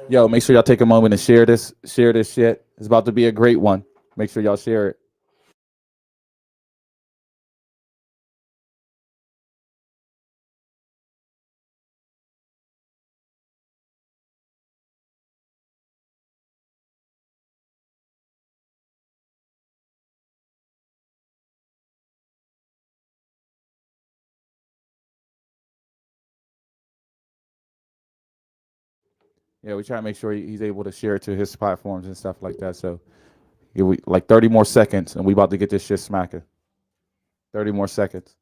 Yo, make sure y'all take a moment and share this. Share this shit. It's about to be a great one. Make sure y'all share it. Yeah, we try to make sure he's able to share it to his platforms and stuff like that. So yeah, we like 30 more seconds, and we about to get this shit smacking. 30 more seconds.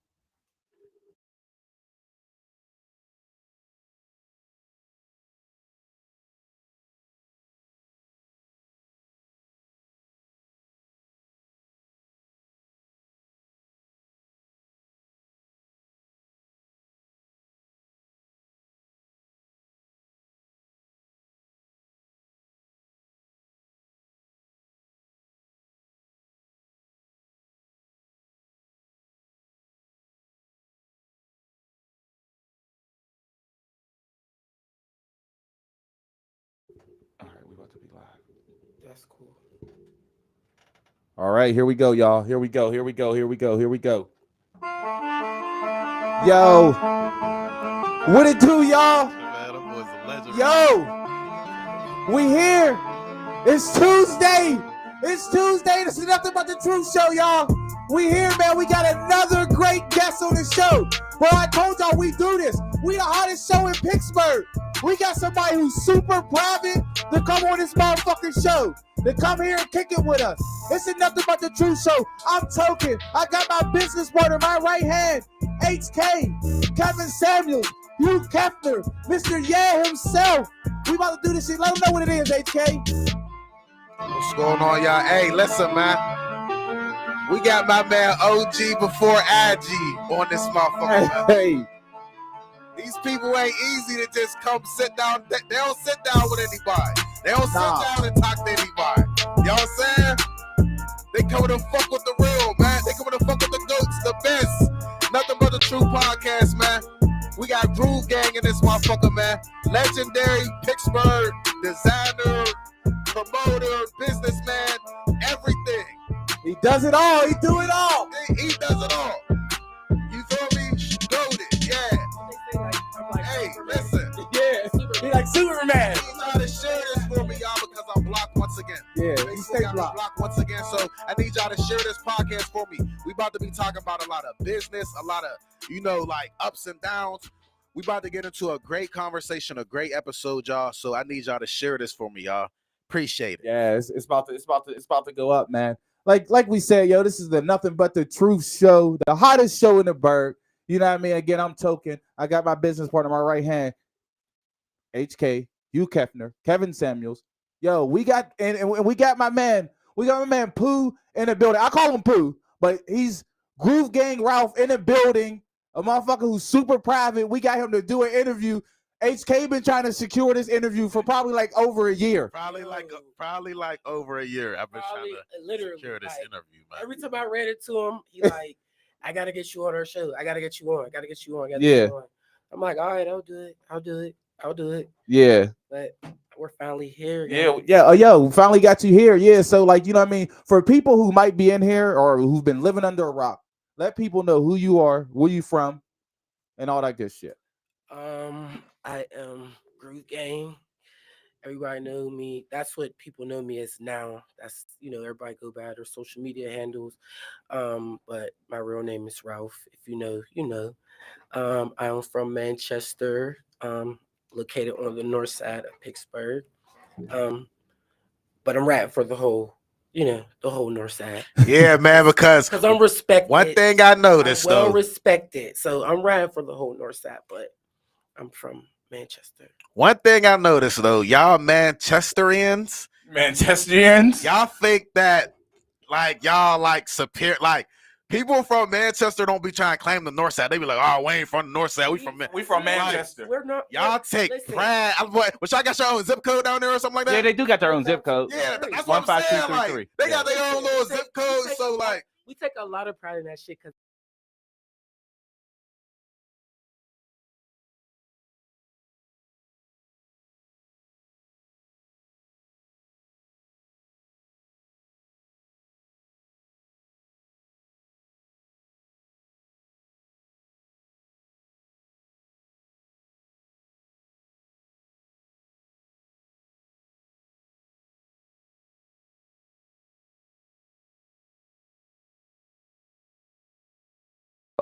All right, we about to be live. That's cool. All right, here we go, y'all. Here we go. Here we go. Here we go. Here we go. Yo, what it do, y'all? Yo, we here. It's Tuesday. It's Tuesday. This is nothing but the truth show, y'all. We here, man. We got another great guest on the show. Well, I told y'all we do this. We the hottest show in Pittsburgh. We got somebody who's super private to come on this motherfucking show. To come here and kick it with us. This is nothing but the truth show. I'm token. I got my business partner, my right hand, HK, Kevin Samuels, Hugh Kefner, Mr. Yeah himself. We about to do this shit. Let them know what it is, HK. What's going on, y'all? Hey, listen, man. We got my man OG before IG on this motherfucker. Hey. These people ain't easy to just come sit down. They don't sit down with anybody. They don't sit down and talk to anybody. You know what I'm saying? They coming to fuck with the real, man. They coming to fuck with the goats, the best. Nothing but the true podcast, man. We got GroovGang in this motherfucker, man. Legendary Pittsburgh designer, promoter, businessman, everything. He does it all. He do it all. He does it all. You feel me? Goated, yeah. Hey, listen. Yeah, he like Superman. I need y'all to share this for me, y'all, because I'm blocked once again. Yeah, he stay blocked once again. So I need y'all to share this podcast for me. We about to be talking about a lot of business, a lot of, like ups and downs. We about to get into a great conversation, a great episode, y'all. So I need y'all to share this for me, y'all. Appreciate it. Yeah, it's about to go up, man. Like we said, yo, this is the Nothing But the Truth show, the hottest show in the burg. You know what I mean? Again, I'm token. I got my business partner on my right hand, HK, Hugh Kefner, Kevin Samuels. Yo, we got and we got my man, Pooh in the building. I call him Pooh, but he's GroovGang Ralph in the building. A motherfucker who's super private. We got him to do an interview. HK been trying to secure this interview for probably like over a year. Probably like over a year. I've been trying to secure this interview, man. Every time I ran into him, he like, I gotta get you on our show. I gotta get you on. Yeah. I'm like, all right, I'll do it. Yeah. But we're finally here. Yo, finally got you here. Yeah. So like, you know what I mean? For people who might be in here or who've been living under a rock, let people know who you are, where you from, and all that good shit. I am GroovGang. Everybody know me. That's what people know me as now. That's everybody go by their social media handles. But my real name is Ralph. If you know, you know. I am from Manchester, located on the north side of Pittsburgh. But I'm rapping for the whole north side. Yeah, man, because I'm respected. One thing I noticed, I'm well respected. So I'm rapping for the whole north side, but I'm from Manchester. One thing I noticed though, y'all Manchesterians, y'all think that like y'all like superior, like people from Manchester don't be trying to claim the north side. They be like, oh, we ain't from the north side. We from Manchester. We're not. Y'all take pride. But y'all got your own zip code down there or something like that? Yeah, they do got their own zip code. Yeah, that's what I'm saying. Like, they got their own little zip code. So like, we take a lot of pride in that shit because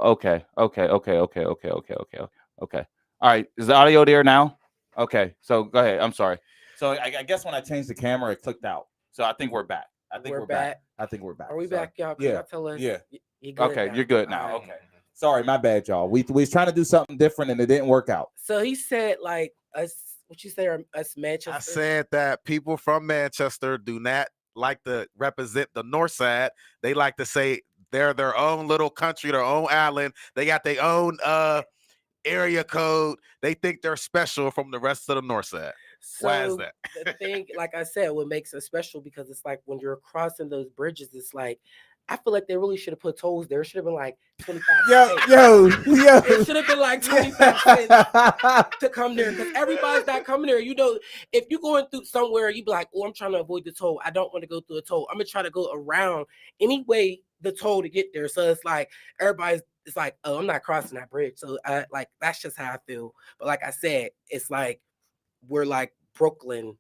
Okay. All right. Is the audio there now? Okay. So go ahead. I'm sorry. So I guess when I changed the camera, it clicked out. So I think we're back. I think we're back. I think we're back. Are we Sorry. back, y'all? Yeah. Y'all tell us. Yeah. You good Okay. now? You're good now. All right. Okay. Sorry, my bad, y'all. We was trying to do something different and it didn't work out. So he said, like, us, what you say, us Manchester? I said that people from Manchester do not like to represent the north side. They like to say they're their own little country, their own island. They got their own area code. They think they're special from the rest of the north side. So why is that? The thing, like I said, what makes it special, because it's like when you're crossing those bridges, it's like, I feel like they really should have put tolls there. It should have been like 25 cents. Yo. It should have been like 25 cents to come there, because everybody's not coming there. You know, if you're going through somewhere, you be like, oh, I'm trying to avoid the toll. I don't want to go through a toll. I'm going to try to go around anyway the toll to get there. So it's like it's like, oh, I'm not crossing that bridge. So that's just how I feel. But like I said, it's like we're like Brooklyn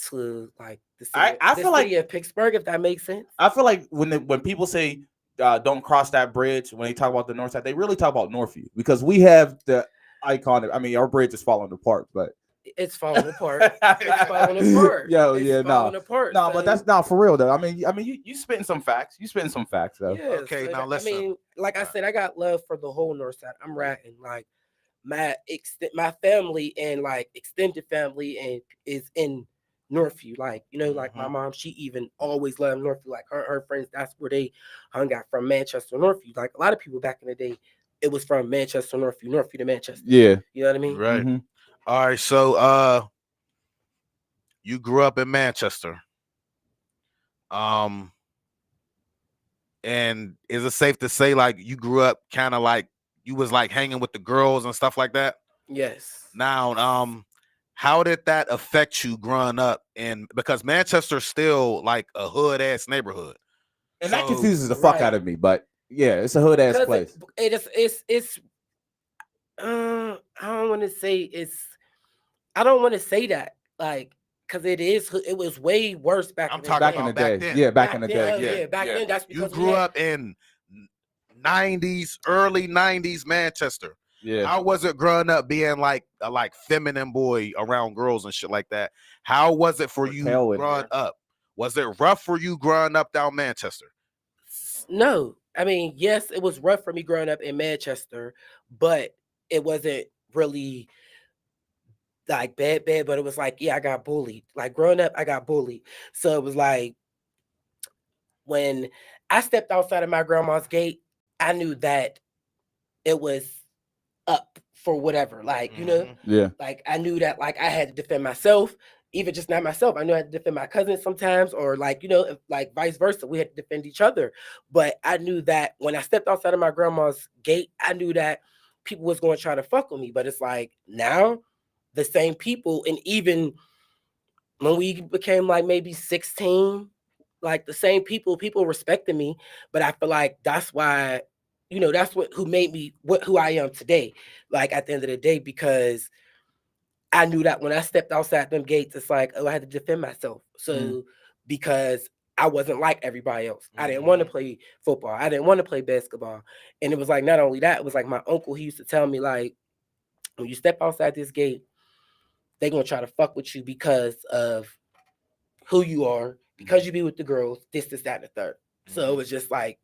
to like the city, I feel like of Pittsburgh, if that makes sense. I feel like when people say don't cross that bridge, when they talk about the north side, they really talk about Northview, because we have the iconic. I mean, our bridge is falling apart, but it's falling apart. It's falling apart. Falling apart. No, but that's not for real though. I mean, you spitting some facts. You spitting some facts though. Yeah, Okay, so now listen. I mean, like I said, I got love for the whole north side. I'm ratting like my family and like extended family and is in Northview. Like, you know, like my mom, she even always loved Northview. Like her friends, that's where they hung out, from Manchester, Northview. Like a lot of people back in the day, it was from Manchester, Northview to Manchester. Yeah. You know what I mean? Right. All right. So you grew up in Manchester. And is it safe to say like you grew up kind of like you was like hanging with the girls and stuff like that? Yes. Now, how did that affect you growing up? And because Manchester's still like a hood ass neighborhood, and that confuses the fuck out of me. But yeah, it's a hood ass place. It's I don't want to say that, like, because it was way worse back. I'm talking about back then. Yeah, back in the day. Yeah, back then. That's because you grew up in 90s, early 90s Manchester. Yeah. How was it growing up being like a feminine boy around girls and shit like that? How was it for you growing up? Was it rough for you growing up down Manchester? No. I mean, yes, it was rough for me growing up in Manchester, but it wasn't really like bad, but it was like, yeah, I got bullied. Like growing up, I got bullied. So it was like when I stepped outside of my grandma's gate, I knew that it was up for whatever. Like, you know, like I knew that like I had to defend myself, even just not myself. I knew I had to defend my cousins sometimes, or like, you know, like vice versa. We had to defend each other. But I knew that when I stepped outside of my grandma's gate, I knew that people was going to try to fuck with me. But it's like now the same people, and even when we became like maybe 16, like the same people respected me. But I feel like that's why, you know, that's who made me who I am today. Like at the end of the day, because I knew that when I stepped outside them gates, it's like, oh, I had to defend myself. So because I wasn't like everybody else. I didn't want to play football. I didn't want to play basketball. And it was like, not only that, it was like my uncle, he used to tell me, like, when you step outside this gate, they're going to try to fuck with you because of who you are, because you be with the girls, this, that, and the third. So it was just like,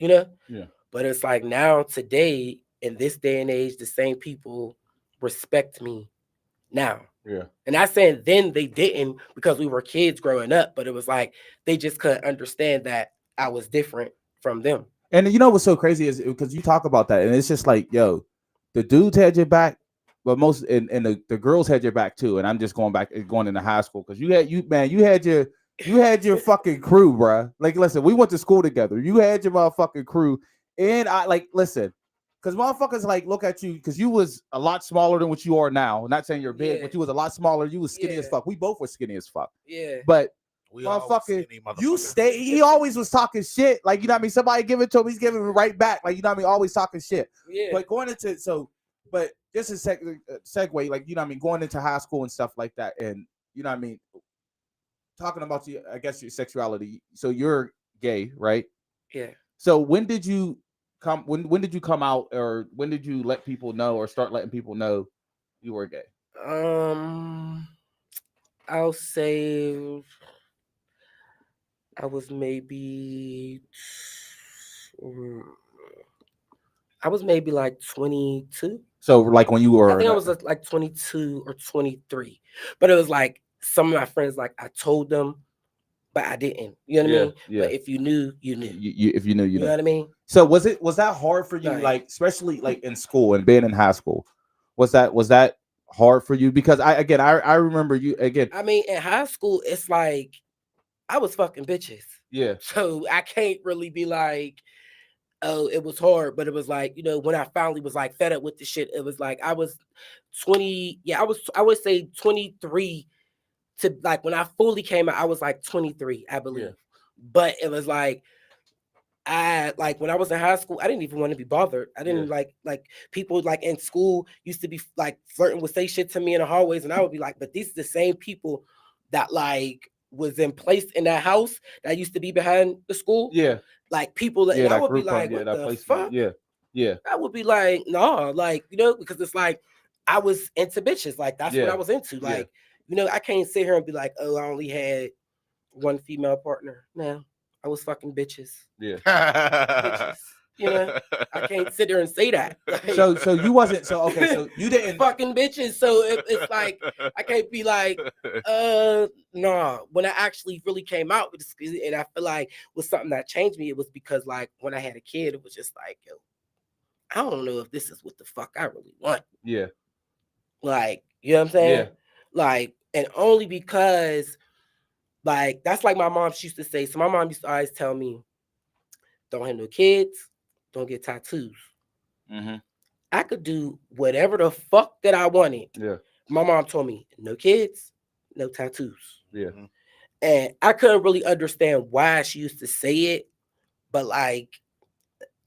you know? Yeah. But it's like now, today, in this day and age, the same people respect me now. Yeah. And I'm saying then they didn't, because we were kids growing up, but it was like they just couldn't understand that I was different from them. And you know what's so crazy is because you talk about that, and it's just like, yo, the dudes had your back, but most and the girls had your back too. And I'm just going into high school because you had your fucking crew, bro. Like, listen, we went to school together. You had your motherfucking crew, and I like listen. Because motherfuckers like look at you because you was a lot smaller than what you are now. Not saying you're big, but you was a lot smaller. You was skinny as fuck. We both were skinny as fuck. Yeah. But motherfucker, you stay. He always was talking shit. Like, you know what I mean? Somebody give it to him, he's giving it right back. Like, you know what I mean? Always talking shit. Yeah. But going into but just a segue, like, you know what I mean? Going into high school and stuff like that, and you know what I mean? Talking about I guess your sexuality. So you're gay, right? Yeah. So when did you when did you come out, or when did you let people know or start letting people know you were gay? I'll say I was maybe like 22. So like when you I were think I was like 22 or 23. But it was like some of my friends, like I told them, but I didn't. You know what I mean? yeah. But if you knew, you knew. If you knew, You know what I mean? So was that hard for you, like especially like in school and being in high school? Was that hard for you? Because I remember you again. I mean, in high school, it's like I was fucking bitches. Yeah. So I can't really be like, oh, it was hard, but it was like, when I finally was like fed up with the shit, it was like I was 20. Yeah, I would say 23 to like when I fully came out, I was like 23, I believe. Yeah. But it was like I like when I was in high school, I didn't even want to be bothered. I didn't like people like in school used to be like flirting would say shit to me in the hallways, and I would be like, but these are the same people that like was in place in that house that used to be behind the school. Yeah. Like people that, Yeah, I that would be group home, like, yeah, what that the placement. fuck? Yeah. Yeah. I would be like, no, like, because it's like I was into bitches. Like that's what I was into. Like, I can't sit here and be like, oh, I only had one female partner. No, I was fucking bitches. Yeah. Bitches. I can't sit there and say that. Like, So you wasn't okay. So you didn't fucking bitches. So it's like I can't be like, nah. When I actually really came out with this, and I feel like was something that changed me. It was because like when I had a kid, it was just like, yo, I don't know if this is what the fuck I really want. Yeah. Like, you know what I'm saying? Yeah. Like, and only because, like, that's like my mom used to say. So my mom used to always tell me, don't have no kids, don't get tattoos. Mm-hmm. I could do whatever the fuck that I wanted. Yeah. My mom told me, no kids, no tattoos. Yeah. And I couldn't really understand why she used to say it, but like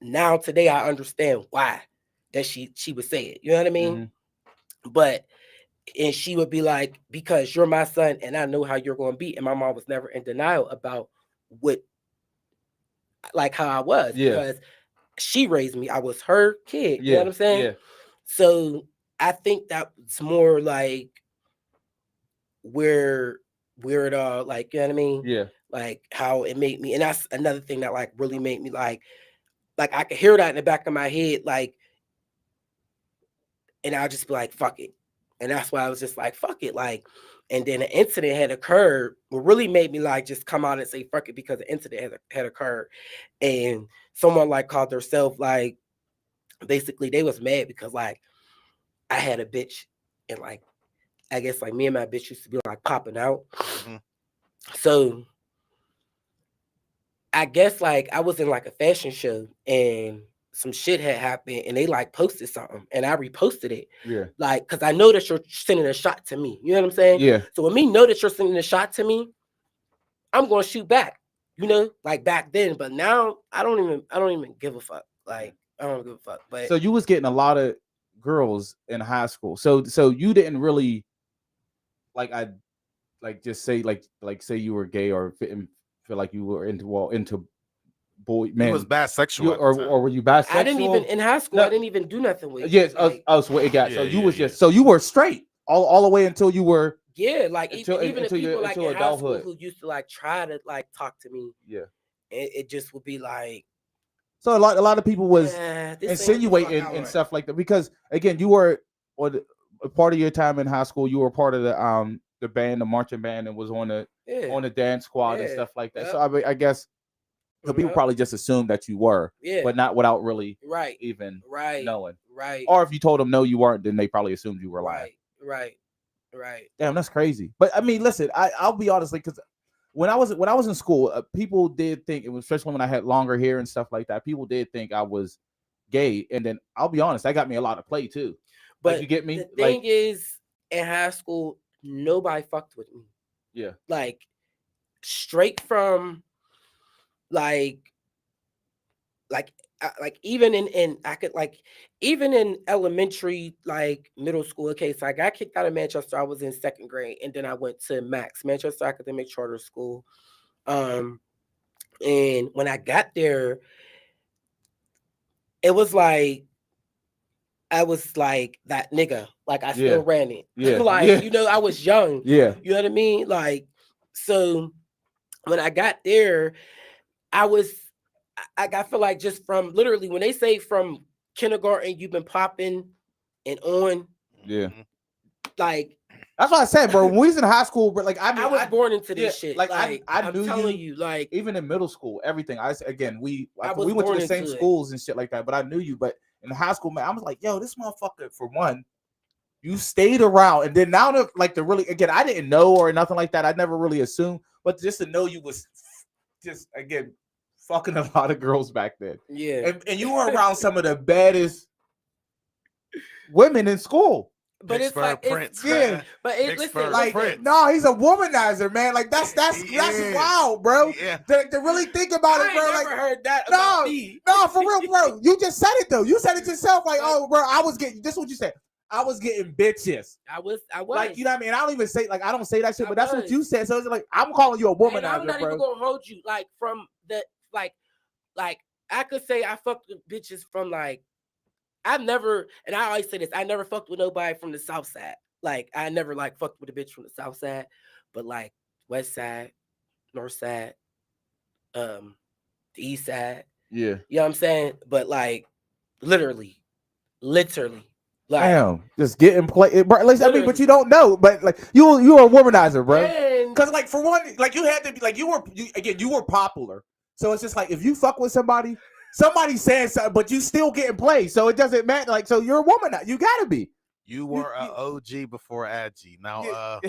now today I understand why that she would say it. You know what I mean? Mm-hmm. But and she would be like, because you're my son and I know how you're going to be. And my mom was never in denial about what, like how I was, because she raised me. I was her kid. You know what I'm saying? Yeah. So I think that's more like where it all, like, you know what I mean? Yeah. Like how it made me. And that's another thing that like really made me like I could hear that in the back of my head, like, and I'll just be like, fuck it. And that's why I was just like, fuck it. Like, and then an incident had occurred, what really made me like just come out and say fuck it, because the incident had occurred. And someone like called herself, like, basically they was mad because like I had a bitch, and like I guess like me and my bitch used to be like popping out. Mm-hmm. So I guess like I was in like a fashion show and some shit had happened and they like posted something and I reposted it. Yeah. Like, cause I know that you're sending a shot to me. You know what I'm saying? Yeah. So when me know that you're sending a shot to me, I'm gonna shoot back. Like back then. But now I don't even give a fuck. Like I don't give a fuck. But so you was getting a lot of girls in high school. So you didn't really just say say you were gay or feel like you were into boy man. He was bisexual, or were you bisexual? I didn't even in high school. No. I didn't even do nothing with. Yes, like, so it got. Yeah, so you was just so you were straight all the way until you were. Yeah, like even the people like in high school who used to like try to like talk to me. Yeah, it just would be like. So a lot of people was insinuating and stuff like that, because again you were a part of your time in high school. You were part of the band, the marching band, and was on the dance squad and stuff like that. So I guess people probably just assumed that you were, but not without really even knowing. Right. Or if you told them no, you weren't, then they probably assumed you were lying. Right. Damn, that's crazy. But I mean, listen, I'll be honest, like, because when I was in school, people did think, it was especially when I had longer hair and stuff like that, people did think I was gay, and then I'll be honest, that got me a lot of play too. But like, you get me? The thing is, in high school, nobody fucked with me. Yeah. Like straight from like even in I could like even in elementary, like middle school. Okay, so I got kicked out of Manchester. I was in 2nd grade, and then I went to Manchester Academic Charter School. And when I got there, it was like I was like that nigga. Like I still ran it. Yeah. Like, Yeah. you know, I was young. Yeah. You know what I mean? Like, so when I got there, I feel like just from literally when they say from kindergarten, you've been popping and on. Yeah. Like, that's what I said, bro. When we was in high school, bro, like I was born into this shit. Like I I'm knew telling you, like even in middle school, everything. We we went to born the same into it. schools and shit like that, but I knew you. But in high school, man, I was like, yo, this motherfucker, for one, you stayed around, and then now the really, again, I didn't know or nothing like that. I never really assumed, but just to know you was just, again, fucking a lot of girls back then. Yeah. And you were around some of the baddest women in school. But it's like Prince, yeah. But it, listen, like Prince. no, he's a womanizer, man. Like that's wild, bro. Yeah. To really think about it, bro. I Like never heard that. no, About me. no, for real, bro. You just said it though. You said it yourself. Like, oh, bro, I was getting. This is what you said. I was getting bitches. I was. Like, you know what I mean? I don't even say, like, I don't say that shit, but that's what was. you said. So it's like, I'm calling you a womanizer, And I'm not bro. even gonna hold you. Like from the like I could say I fucked with bitches from like I've never, and I always say this, I never fucked with nobody from the South Side. Like I never like fucked with a bitch from the South Side, but like West Side, North Side, the East Side. Yeah. You know what I'm saying? But like literally. Like, damn, just getting play, bro. Like, I mean, but you don't know, but like you were a womanizer, bro. Because like for one, like you had to be like you were popular. So it's just like if you fuck with somebody saying something, but you still getting played, so it doesn't matter. Like, so you're a womanizer. You gotta be. You were an OG before AG. Now,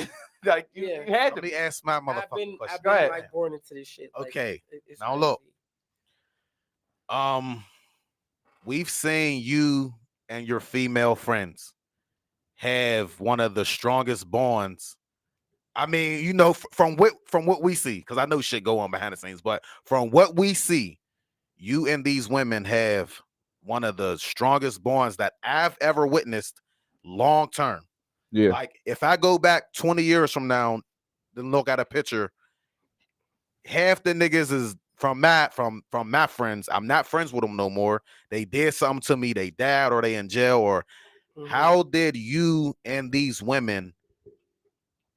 like you had to. Let me ask my motherfucking question. I've been like born into this shit. Okay, like, it's now crazy. look. We've seen you and your female friends have one of the strongest bonds. I mean, you know, from what we see, because I know shit go on behind the scenes, but from what we see, you and these women have one of the strongest bonds that I've ever witnessed long term. Yeah. Like if I go back 20 years from now, then look at a picture, half the niggas is from my friends. I'm not friends with them no more. They did something to me, they died or they in jail, or how did you and these women,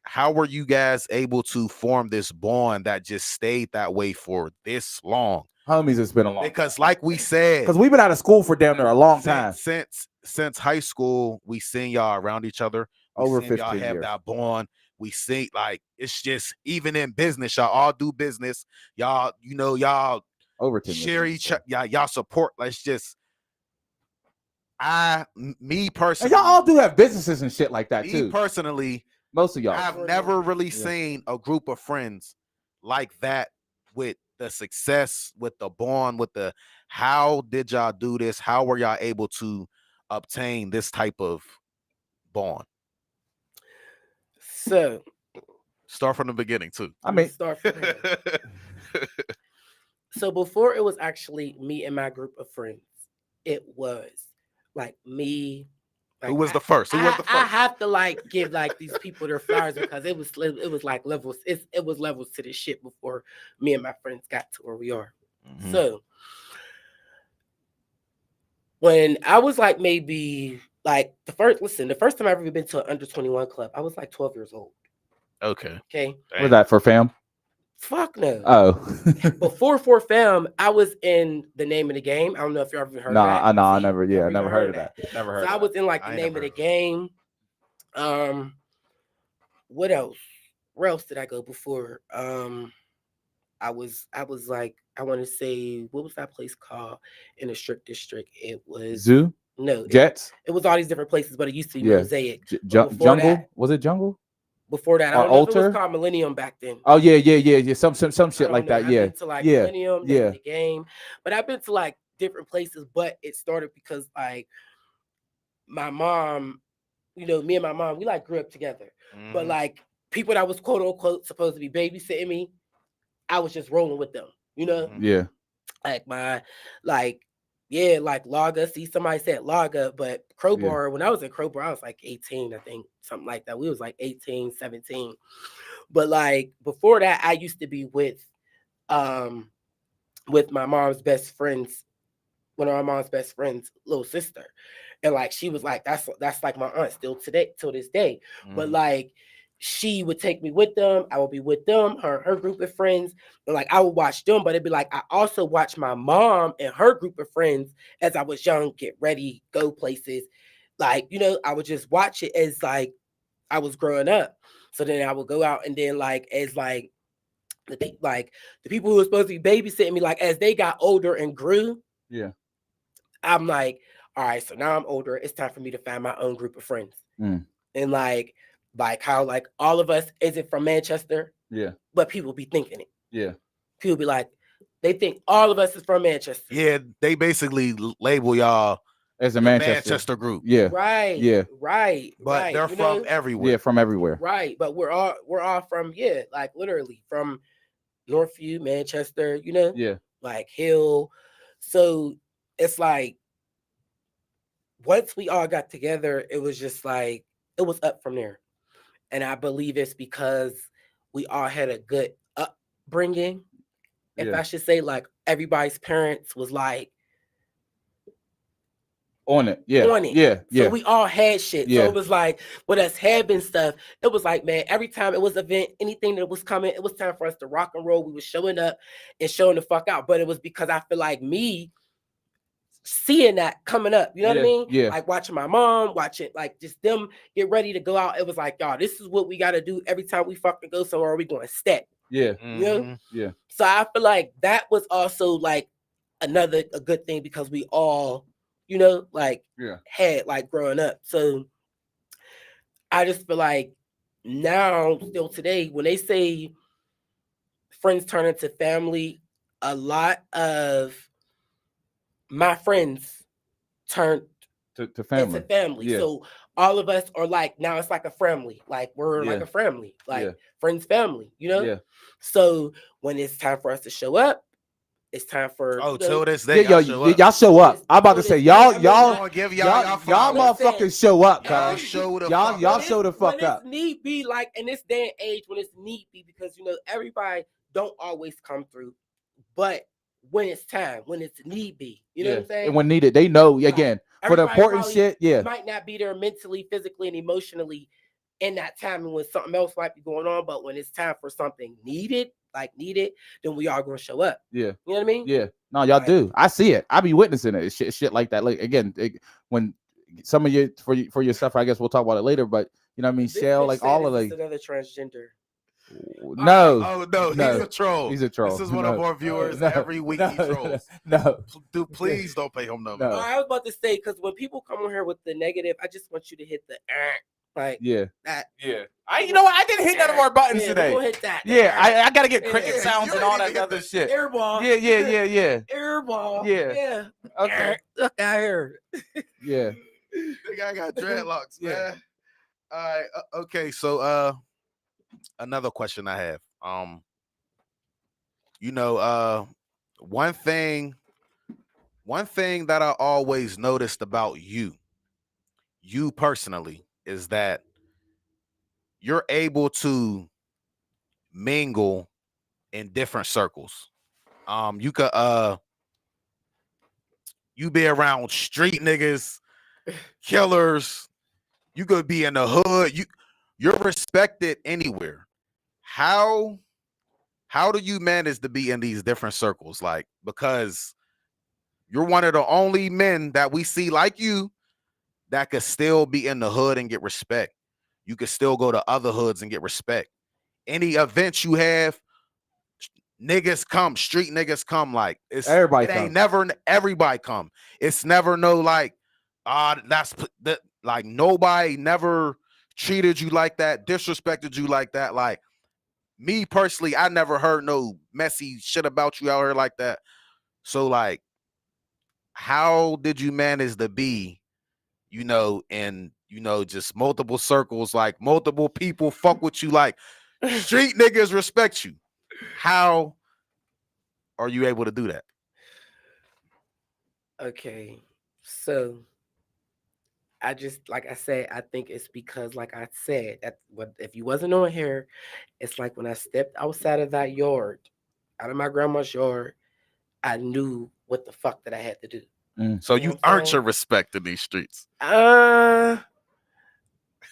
how were you guys able to form this bond that just stayed that way for this long? Homies, it's been a long because like we said, because we've been out of school for damn near a long time. Since high school, we seen y'all around each other. Over seen 15 y'all have years. that bond. We see, like, it's just, even in business, y'all all do business. Y'all, you know, y'all over 10 share years, each other. Y'all support. Like, it's just, me personally, and y'all all do have businesses and shit like that me too. Personally, most of y'all, I've never really seen a group of friends like that, with the success, with the bond, with the, how did y'all do this? How were y'all able to obtain this type of bond? So start from the beginning too. I mean, start from there. So before it was actually me and my group of friends, it was like me. Like, Who was the first? Who was the first? I have to like give like these people their flowers because it was like levels. It was levels to this shit before me and my friends got to where we are. Mm-hmm. So when I was like maybe like the first time I've ever been to an under 21 club, I was like 12 years old. Okay. Was that for fam? Fuck no. Oh. Before for fam, I was in The Name of the Game. I don't know if you ever heard of that. I never. Yeah, I never heard of that. Never heard. So I was in like The Name of the Game. What else? Where else did I go before? I was like, I want to say, what was that place called in the Strip District? It was Zoo. No, Jets. It was all these different places, but it used to be Mosaic. Jungle. Was it Jungle? Before that, I don't know if it was called Millennium back then. Oh yeah. Some shit like that. I've been to like Millennium, the Game, but I've been to like different places. But it started because like my mom, you know, me and my mom, we like grew up together. But like people that was quote unquote supposed to be babysitting me, I was just rolling with them. You know? Yeah. Like like Laga. See, somebody said Laga, but Crowbar, when I was in Crowbar, I was like 18, I think, something like that. We was like 18, 17. But like before that, I used to be with my mom's best friend's one of my mom's best friend's little sister. And like she was like, that's like my aunt still today, till this day. But like she would take me with them. I would be with them, her group of friends, and like I would watch them. But it'd be like I also watched my mom and her group of friends as I was young get ready, go places. Like, you know, I would just watch it as like I was growing up. So then I would go out and then like as like the people who were supposed to be babysitting me, like as they got older and grew, Yeah. I'm like, all right, so now I'm older. It's time for me to find my own group of friends. And like how like all of us isn't from Manchester. Yeah. But people be thinking it. Yeah. People be like, they think all of us is from Manchester. Yeah, they basically label y'all as a Manchester group. Yeah. Right. Yeah. Right. But right, they're from everywhere. Yeah, from everywhere. Right. But we're all from, like literally from Northview, Manchester, you know? Yeah. Like Hill. So it's like once we all got together, it was just like it was up from there. And I believe it's because we all had a good upbringing. If I should say, like everybody's parents was like on it. Yeah. On it. Yeah. Yeah. So we all had shit. Yeah. So it was like with us having stuff, it was like, man, every time it was an event, anything that was coming, it was time for us to rock and roll. We were showing up and showing the fuck out. But it was because I feel like me seeing that coming up, you know what I mean? Yeah. Like watching my mom, watching like just them get ready to go out. It was like, y'all, this is what we got to do every time we fucking go somewhere. We going to step. Yeah. You know? Yeah. So I feel like that was also like a good thing because we all, you know, like had like growing up. So I just feel like now, still today, when they say friends turn into family, a lot of my friends turned to family. into family. Yeah. So all of us are like, now it's like a family. Like we're like a family, like friends, family, you know? Yeah. So when it's time for us to show up, it's time for till this day. Y'all show up. I'm about to say y'all motherfuckers show up, guys. Y'all show the fuck up. When it's need be, like in this day and age, when it's need be, because you know everybody don't always come through, but when it's time, when it's need be, you know what I'm saying? And when needed, they know again for the important shit. Yeah, might not be there mentally, physically, and emotionally in that time, and when something else might be going on, but when it's time for something needed, then we are gonna show up. Yeah, you know what I mean? Yeah, no, y'all do. I see it. I be witnessing it. Shit like that. Like again, when some of you for your stuff, I guess we'll talk about it later. But you know what I mean? Shell, like all of like another transgender. No. Oh no, he's a troll. He's a troll. This is one of our viewers every week. He trolls. No. Dude, please don't pay him no. I was about to say, because when people come on here with the negative, I just want you to hit the like that. Yeah. You know what? I didn't hit none of our buttons today. We'll hit that. Yeah, I gotta get cricket sounds and all that other shit. Airball. Yeah. Airball. Yeah. Okay. Look out here. Yeah. The guy got dreadlocks, man. All right. Okay. So another question I have. One thing that I always noticed about you personally, is that you're able to mingle in different circles. You could you be around street niggas, killers. You could be in the hood. You're respected anywhere. How do you manage to be in these different circles? Like, because you're one of the only men that we see like you that could still be in the hood and get respect. You could still go to other hoods and get respect. Any events you have, niggas come, street niggas come. Like everybody ain't never everybody come. It's never no like, that's that, like nobody never treated you like that, disrespected you like that. Like me personally, I never heard no messy shit about you out here like that. So like, how did you manage to be, in just multiple circles, like multiple people fuck with you, like street niggas respect you? How are you able to do that? Okay, so I just, like I said, I think it's because, like I said, that if you wasn't on here, it's like when I stepped outside of that yard, out of my grandma's yard, I knew what the fuck that I had to do. So You know you what I'm earned saying? your respect in these streets. I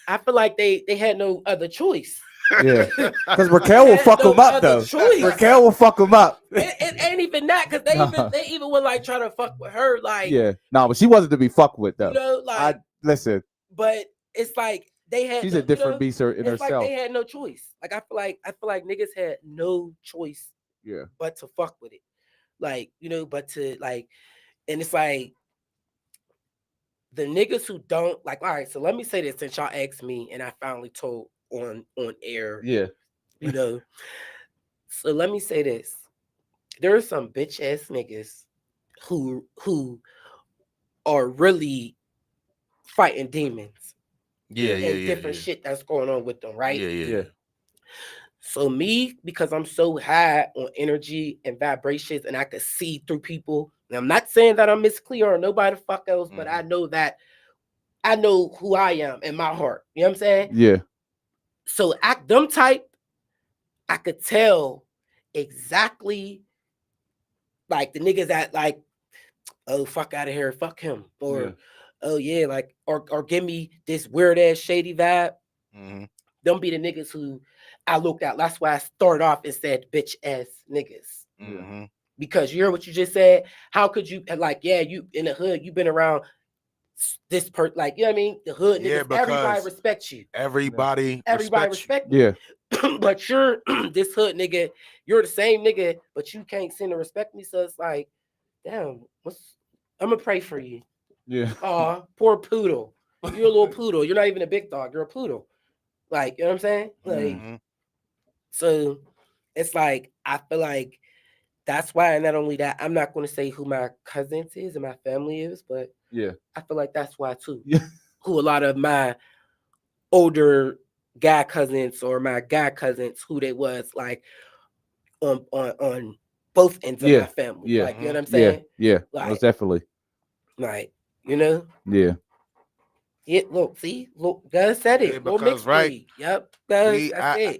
feel like they had no other choice. Yeah, because Raquel will fuck him up though. Choice. Raquel will fuck him up. It ain't even that, because they even would like try to fuck with her, like, Yeah, no, but she wasn't to be fucked with though. you know, like, Listen, but it's like they had she's no, a different you know, beast in it's herself. like they had no choice. Like I feel like niggas had no choice Yeah, but to fuck with it. Like, you know, but to like, and it's like the niggas who don't like, all right, so let me say this since y'all asked me and I finally told on air, yeah, you know. So let me say this. There are some bitch ass niggas who are really fighting demons. And different shit that's going on with them, right? yeah. So me, because I'm so high on energy and vibrations, and I could see through people. And I'm not saying that I'm Miss Clear or nobody the fuck else, but I know that I know who I am in my heart. You know what I'm saying? Yeah. So them type, I could tell exactly, like the niggas that like, oh fuck out of here, fuck him, or oh yeah, like or give me this weird ass shady vibe. Them be the niggas who I looked at. That's why I started off and said bitch ass niggas. Because you hear what you just said. How could you, like, yeah, you in the hood, you've been around this like, you know what I mean? The hood niggas, everybody respects you. Everybody respect you. Yeah. But you're this hood nigga, you're the same nigga, but you can't seem to respect me. So it's like, damn, I'm gonna pray for you. Yeah. Aw, poor poodle. You're a little poodle. You're not even a big dog. You're a poodle. Like, you know what I'm saying? Like, so it's like, I feel like that's why, and not only that, I'm not going to say who my cousins is and my family is, but yeah, I feel like that's why too. Yeah. Who a lot of my older guy cousins or my guy cousins, who they was like on both ends of my family. Yeah. Like, you know what I'm saying? Yeah. Like, Most definitely. like, you know? Yeah. Yeah, look, see, look, Gus said it. Little mixed breed. Yep. Gus, that's it.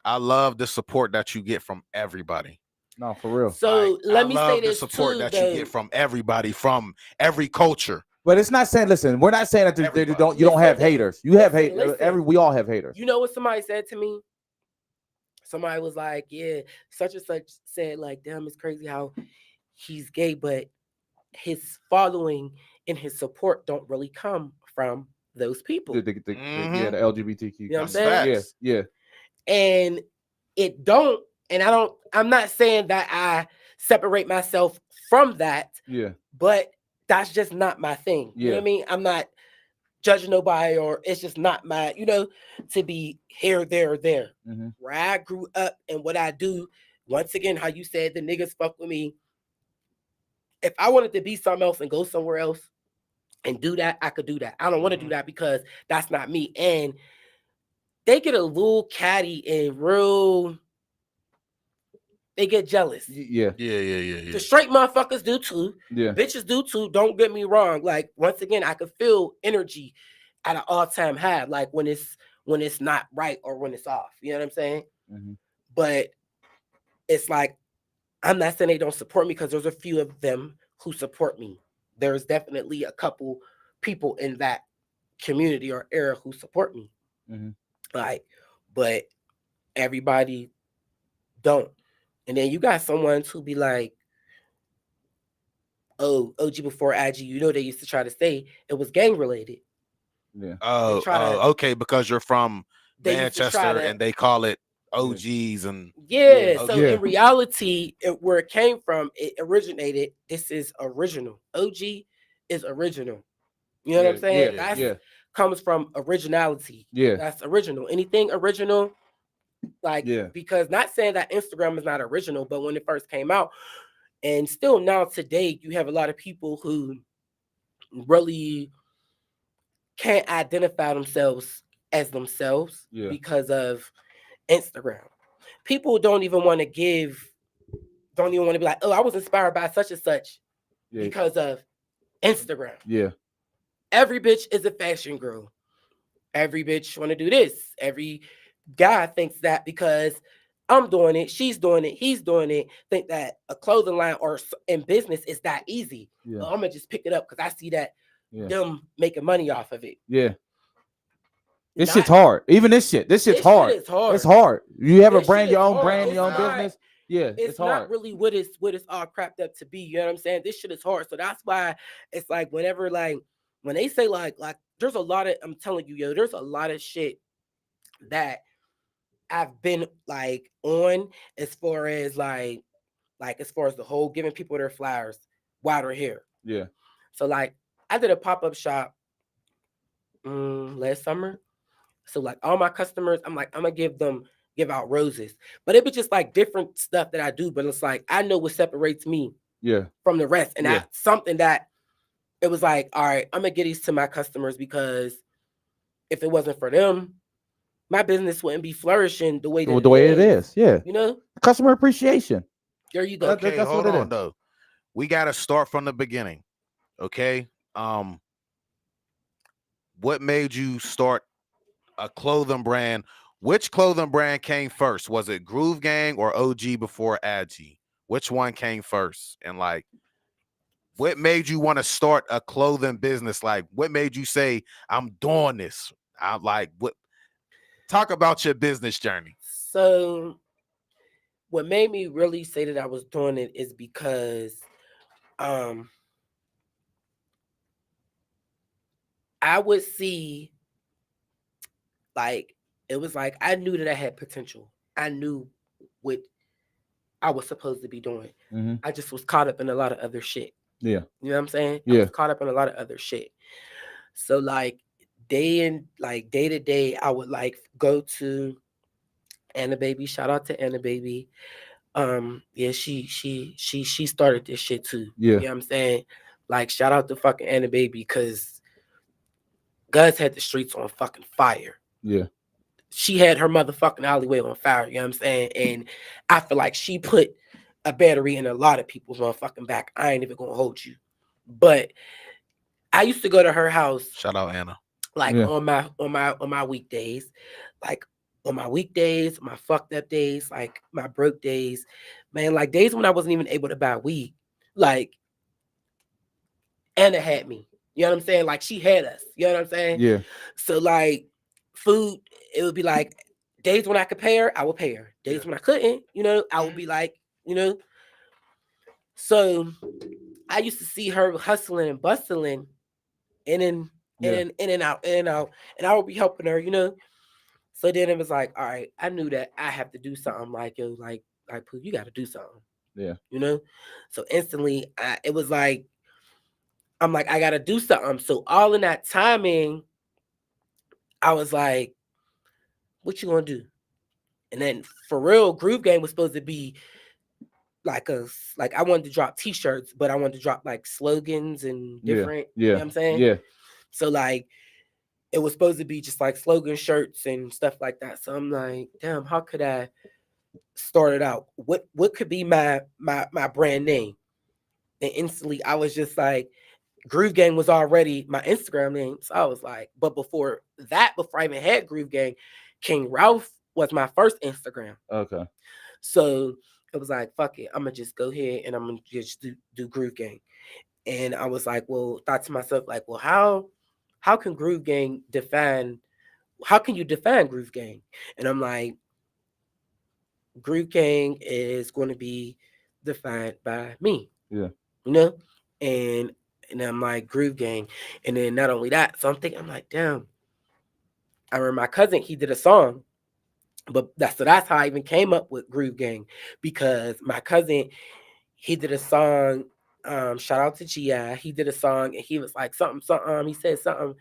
I love the support that you get from everybody. No, for real. So let me say this the support too, that though. you get from everybody, from every culture. But it's not saying. Listen, we're not saying that you don't have haters. You have haters. We all have haters. You know what somebody said to me? Somebody was like, "Yeah, such and such said, like, damn, it's crazy how he's gay, but his following and his support don't really come from those people." Yeah, the LGBTQ. You know what I'm saying? Yeah. And it don't, and I'm not saying that I separate myself from that. Yeah. But that's just not my thing. You know what I mean? I'm not judging nobody, or it's just not my, to be here, there, or there. Where I grew up and what I do, once again, how you said the niggas fuck with me. If I wanted to be something else and go somewhere else and do that, I could do that. I don't want to do that because that's not me. And they get a little catty and real, they get jealous. Yeah. The straight motherfuckers do too. Yeah. Bitches do too. Don't get me wrong. Like, once again, I could feel energy at an all-time high, like when it's not right or when it's off. You know what I'm saying? But it's like, I'm not saying they don't support me, because there's a few of them who support me. There's definitely a couple people in that community or era who support me. Like, but everybody don't. And then you got someone who be like, oh, OG before IG, they used to try to say it was gang related. Yeah. Okay, because you're from Manchester and they call it OGs and so in reality, where it came from, it originated. This is original. OG is original. You know what I'm saying? That comes from originality. Yeah, that's original. Anything original, like, because not saying that Instagram is not original, but when it first came out, and still now today, you have a lot of people who really can't identify themselves as themselves because of Instagram. People don't even want to be like, oh, I was inspired by such and such because of Instagram. Yeah. Every bitch is a fashion girl. Every bitch want to do this. Every guy thinks that because I'm doing it, she's doing it, he's doing it, think that a clothing line or in business is that easy. Yeah. I'm gonna just pick it up because I see that Yeah. them making money off of it. Yeah. This shit's hard. Even this shit's hard. Shit is hard. It's hard. You have a This brand, shit your is own hard. brand, It's your own not- business. Yeah, it's hard. not really what it's all crapped up to be. You know what I'm saying? This shit is hard. So that's why it's like whenever like when they say like there's a lot of, I'm telling you, yo, there's a lot of shit that I've been like on as far as like as far as the whole giving people their flowers while they're here. Yeah. So like I did a pop-up shop last summer. So like all my customers, I'm like, I'm gonna give out roses. But it was just like different stuff that I do. But it's like I know what separates me from the rest. And that's something that it was like, all right, I'm gonna get these to my customers because if it wasn't for them, my business wouldn't be flourishing the way that it is. Yeah. You know? Customer appreciation. There you go. Okay, hold on though. We gotta start from the beginning. Okay. What made you start a clothing brand? Which clothing brand came first? Was it GroovGang or OG before Agi? Which one came first? And like, what made you want to start a clothing business? Like, what made you say, I'm doing this? I'm like, what? Talk about your business journey. So what made me really say that I was doing it is because I would see like it was like I knew that I had potential. I knew what I was supposed to be doing. Mm-hmm. I just was caught up in a lot of other shit. Yeah. You know what I'm saying? Yeah. I was caught up in a lot of other shit. So like day to day, I would like go to Anna Baby. Shout out to Anna Baby. Yeah, she started this shit too. Yeah. You know what I'm saying? Like shout out to fucking Anna Baby because Gus had the streets on fucking fire. Yeah. She had her motherfucking alleyway on fire, you know what I'm saying? And I feel like she put a battery in a lot of people's motherfucking back. I ain't even gonna hold you. But I used to go to her house. Shout out Anna. Like on my weekdays. Like on my weekdays, my fucked up days, like my broke days, man, like days when I wasn't even able to buy weed. Like Anna had me. You know what I'm saying? Like she had us. You know what I'm saying? Yeah. So like food, it would be like days when I could pay her, I would pay her. Days when I couldn't, you know, I would be like, you know. So I used to see her hustling and bustling in and out, and I would be helping her, you know. So then it was like, all right, I knew that I have to do something like, yo, like Pooh, you got to do something. Yeah. You know? So instantly, it was like, I'm like, I got to do something. So all in that timing, I was like, what you going to do? And then for real, GroovGang was supposed to be like I wanted to drop t-shirts, but I wanted to drop like slogans and different, you know what I'm saying? Yeah. So like, it was supposed to be just like slogan shirts and stuff like that. So I'm like, damn, how could I start it out? What could be my brand name? And instantly I was just like, GroovGang was already my Instagram name. So I was like, but before I even had GroovGang, King Ralph was my first Instagram. Okay. So it was like, fuck it, I'm gonna just go ahead and I'm gonna just do GroovGang. And I was like, thought to myself, like, well, how can GroovGang how can you define GroovGang? And I'm like, GroovGang is going to be defined by me. Yeah. You know? And I'm like, GroovGang. And then not only that, so I'm like, damn. I remember my cousin, he did a song. But that's how I even came up with GroovGang, because my cousin, he did a song. Shout out to G.I. He did a song and he was like something. He said something,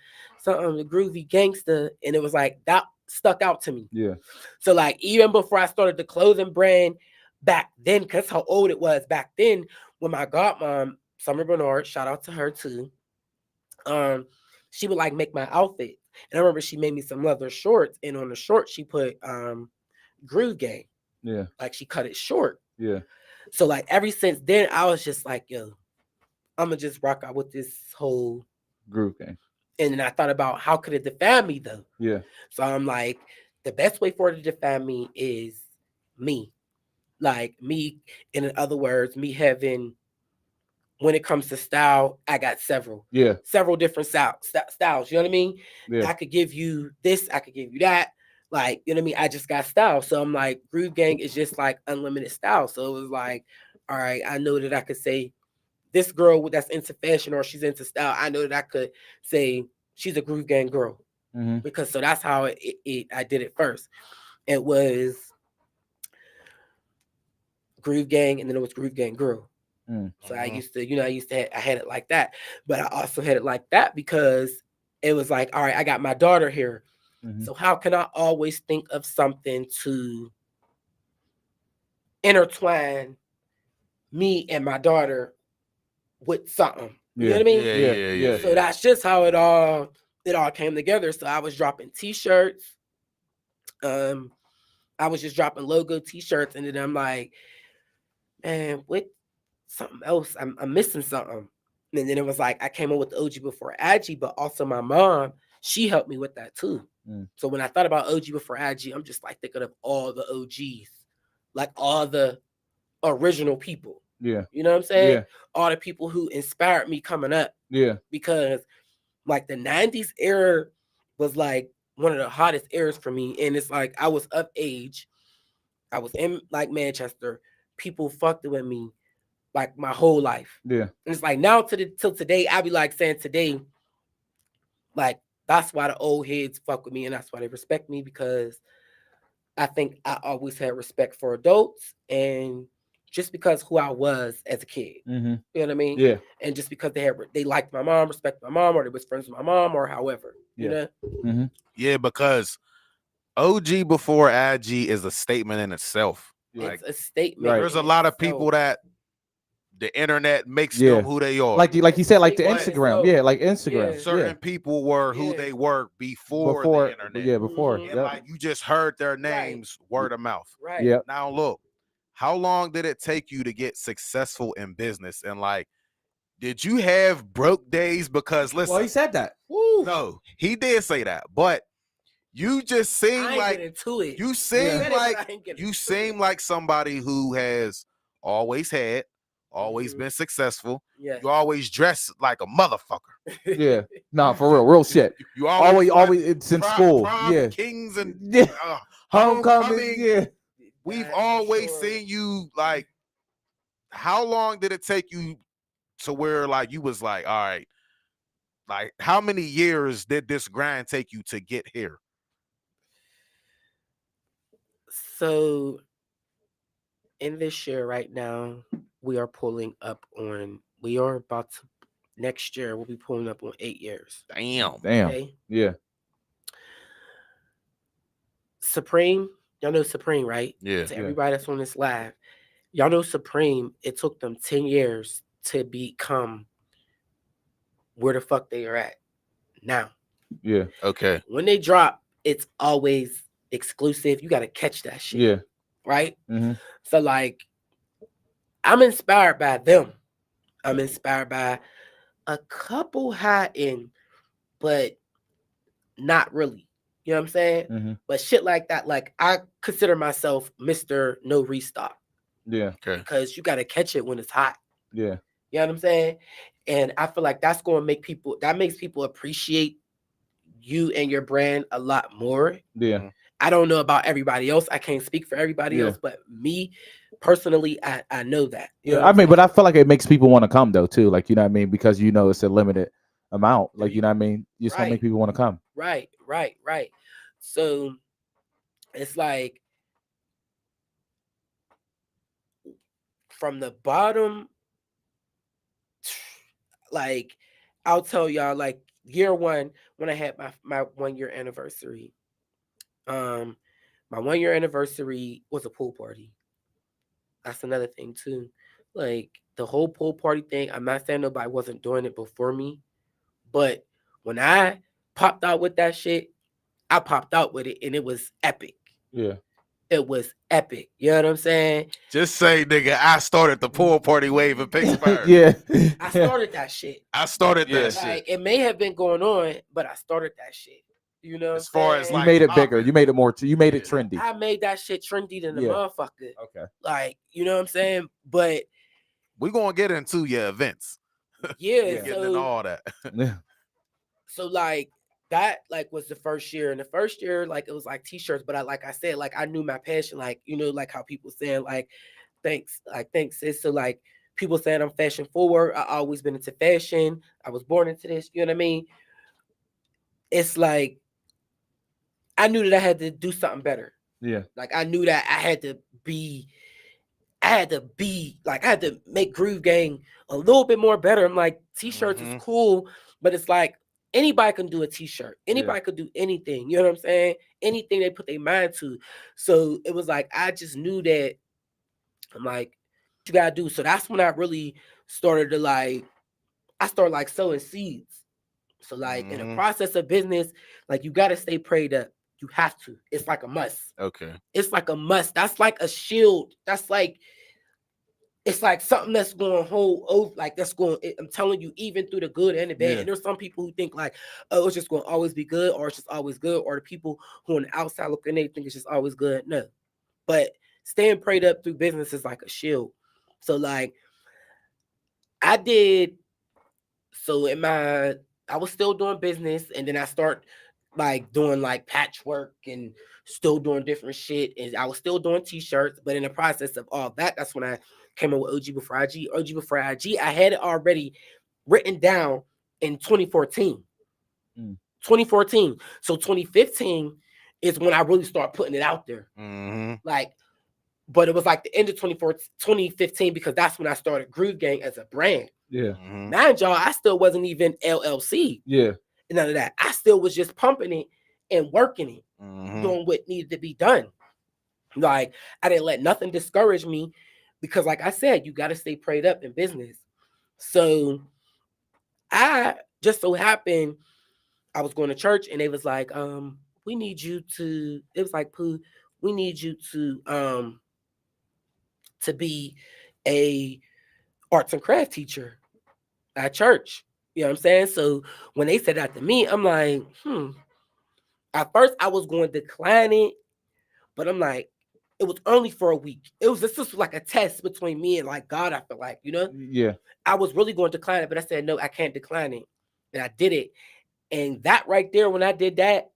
the groovy gangster, and it was like that stuck out to me. Yeah. So like even before I started the clothing brand back then, because how old it was back then, when my godmom, Summer Bernard, shout out to her too. She would like make my outfit. And I remember she made me some leather shorts, and on the shorts she put GroovGang. Yeah. Like she cut it short. Yeah. So like ever since then, I was just like, yo, I'm gonna just rock out with this whole GroovGang. And then I thought about how could it define me though? Yeah. So I'm like, the best way for it to define me is me. Like me, in other words, me having, when it comes to style, I got several different styles. You know what I mean? Yeah. I could give you this, I could give you that. Like, you know what I mean? I just got style. So I'm like, Groove Gang is just like unlimited style. So it was like, all right, I know that I could say this girl that's into fashion or she's into style. I know that I could say she's a Groove Gang girl. Because so that's how I did it first. It was Groove Gang, and then it was Groove Gang Girl. So I used to, I had it like that, but I also had it like that because it was like, all right, I got my daughter here. So how can I always think of something to intertwine me and my daughter with something? You know what I mean? Yeah. So that's just how it all came together. So I was dropping t-shirts. I was just dropping logo t-shirts, and then I'm like, man, what something else? I'm missing something. And then it was like I came up with the OG before IG, but also my mom, she helped me with that too. So when I thought about OG before IG, I'm just like thinking of all the OGs, like all the original people. Yeah. You know what I'm saying? Yeah. All the people who inspired me coming up. Yeah. Because like the 90s era was like one of the hottest eras for me. And it's like I was of age. I was in like Manchester. People fucked with me like my whole life. Yeah. And it's like now till today, I be like saying today, like that's why the old heads fuck with me and that's why they respect me, because I think I always had respect for adults and just because who I was as a kid. You know what I mean? Yeah. And just because they liked my mom, respected my mom, or they was friends with my mom, or however. You know? Yeah, because OG before IG is a statement in itself. It's a statement. There's a lot of people that the internet makes Yeah. them who they are. Like you said, like the But- Instagram. Yeah, like Instagram. Certain people were who they were before the internet. Yeah, before. And like you just heard their names word of mouth. Right. Yeah. Now look, how long did it take you to get successful in business? And like, did you have broke days? Because listen, Well, he said that. no, he did say that, but you just seem I ain't like get into it. you seem Yeah. like I ain't get you into seem it. like somebody who has always had, always been successful. Yeah. You always dress like a motherfucker. Yeah. Nah, for real shit. You Always like it's in prom- school. prom Yeah. kings and Yeah. homecoming. Yeah. We've That's for always sure. seen you like. How long did it take you to where like you was like, all right, like how many years did this grind take you to get here? So in this year right now, we are about to, next year, we'll be pulling up on 8 years. Damn. Okay. Yeah. Supreme, y'all know Supreme, right? Yeah. To everybody that's on this live, y'all know Supreme, it took them 10 years to become where the fuck they are at now. Yeah. Okay. When they drop, it's always exclusive. You got to catch that shit. Yeah. Right? So like, I'm inspired by them. I'm inspired by a couple high end, but not really. You know what I'm saying? But shit like that, like I consider myself Mr. No Restock. Yeah. Okay. Because you got to catch it when it's hot. Yeah. You know what I'm saying? And I feel like that's going to makes people appreciate you and your brand a lot more. Yeah. I don't know about everybody else. I can't speak for everybody else, but me personally, I know that. You know I mean, but I feel like it makes people want to come though too. Like, you know what I mean? Because you know it's a limited amount. Like, you know what I mean? You just want to make people want to come. Right. So it's like from the bottom, like I'll tell y'all, like year one, when I had my 1 year anniversary, my 1 year anniversary was a pool party. That's another thing too. Like the whole pool party thing, I'm not saying nobody wasn't doing it before me, but when I popped out with that shit, I popped out with it and it was epic. Yeah. It was epic. You know what I'm saying? Just say, nigga, I started the pool party wave in Pittsburgh. Yeah. I started that shit. I started that Like shit. it may have been going on, but I started that shit. You know, As far as saying? You like made it bigger. popping. You made it more. You made it trendy. I made that shit trendy than the Yeah. motherfucker. Okay. Like, you know what I'm saying? But We're gonna get into your events. yeah, We're getting into so all that. Yeah. so like that like was the first year. And the first year, like it was like t-shirts, but like I said, like I knew my passion, like, you know, like how people saying like thanks, sis. So like people saying I'm fashion forward. I always been into fashion. I was born into this, you know what I mean? It's like I knew that I had to do something better. Yeah. Like I knew that I had to like I had to make GroovGang a little bit more better. I'm like, t-shirts is cool, but it's like anybody can do a t-shirt. Anybody could do anything. You know what I'm saying? Anything they put their mind to. So it was like I just knew that I'm like, you gotta do. So that's when I really started to like I started like sowing seeds. So like in the process of business, like you gotta stay prayed up. You have to. It's like a must. Okay. It's like a must. That's like a shield. That's like it's like something that's going to hold over, like that's going. I'm telling you, even through the good and the bad. Yeah. And there's some people who think like, oh, it's just going to always be good, or it's just always good, or the people who on the outside looking, they think it's just always good. No, but staying prayed up through business is like a shield. So like, I did. So I was still doing business, and then I start like doing like patchwork and still doing different shit, and I was still doing t-shirts. But in the process of all that, that's when I came up with OG Before IG. OG Before IG, I had it already written down in 2014. 2014. So 2015 is when I really started putting it out there. Like, but it was like the end of 2015 because that's when I started GroovGang as a brand. Yeah. Mind y'all, I still wasn't even LLC. Yeah. None of that. I still was just pumping it and working it, doing what needed to be done. Like I didn't let nothing discourage me because, like I said, you got to stay prayed up in business. So I just so happened I was going to church and they was like, we need you to. It was like, Pooh, we need you to be a arts and craft teacher at church. You know what I'm saying? So when they said that to me, I'm like, At first I was going to decline it, but I'm like, it was only for a week. It was just like a test between me and like God, I feel like, you know? Yeah. I was really going to decline it, but I said, no, I can't decline it. And I did it. And that right there, when I did that,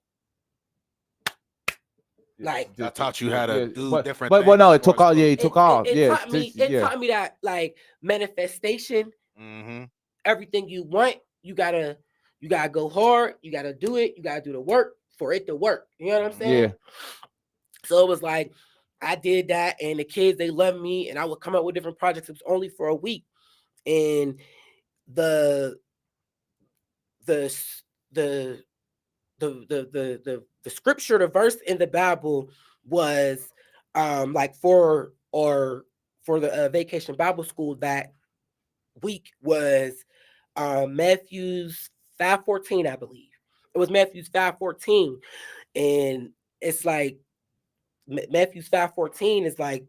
like I taught you how to do different but things. Well, no, it took off. Yeah, it took off. It Yeah. taught me that like manifestation, everything you want, you gotta go hard, you gotta do it, you gotta do the work for it to work. You know what I'm saying? Yeah. So it was like I did that, and the kids, they loved me, and I would come up with different projects. It was only for a week, and the scripture, the verse in the Bible was like for the Vacation Bible School that week was Matthew's 5:14, I believe. It was Matthew's 5:14, and it's like Matthew's 5:14 is like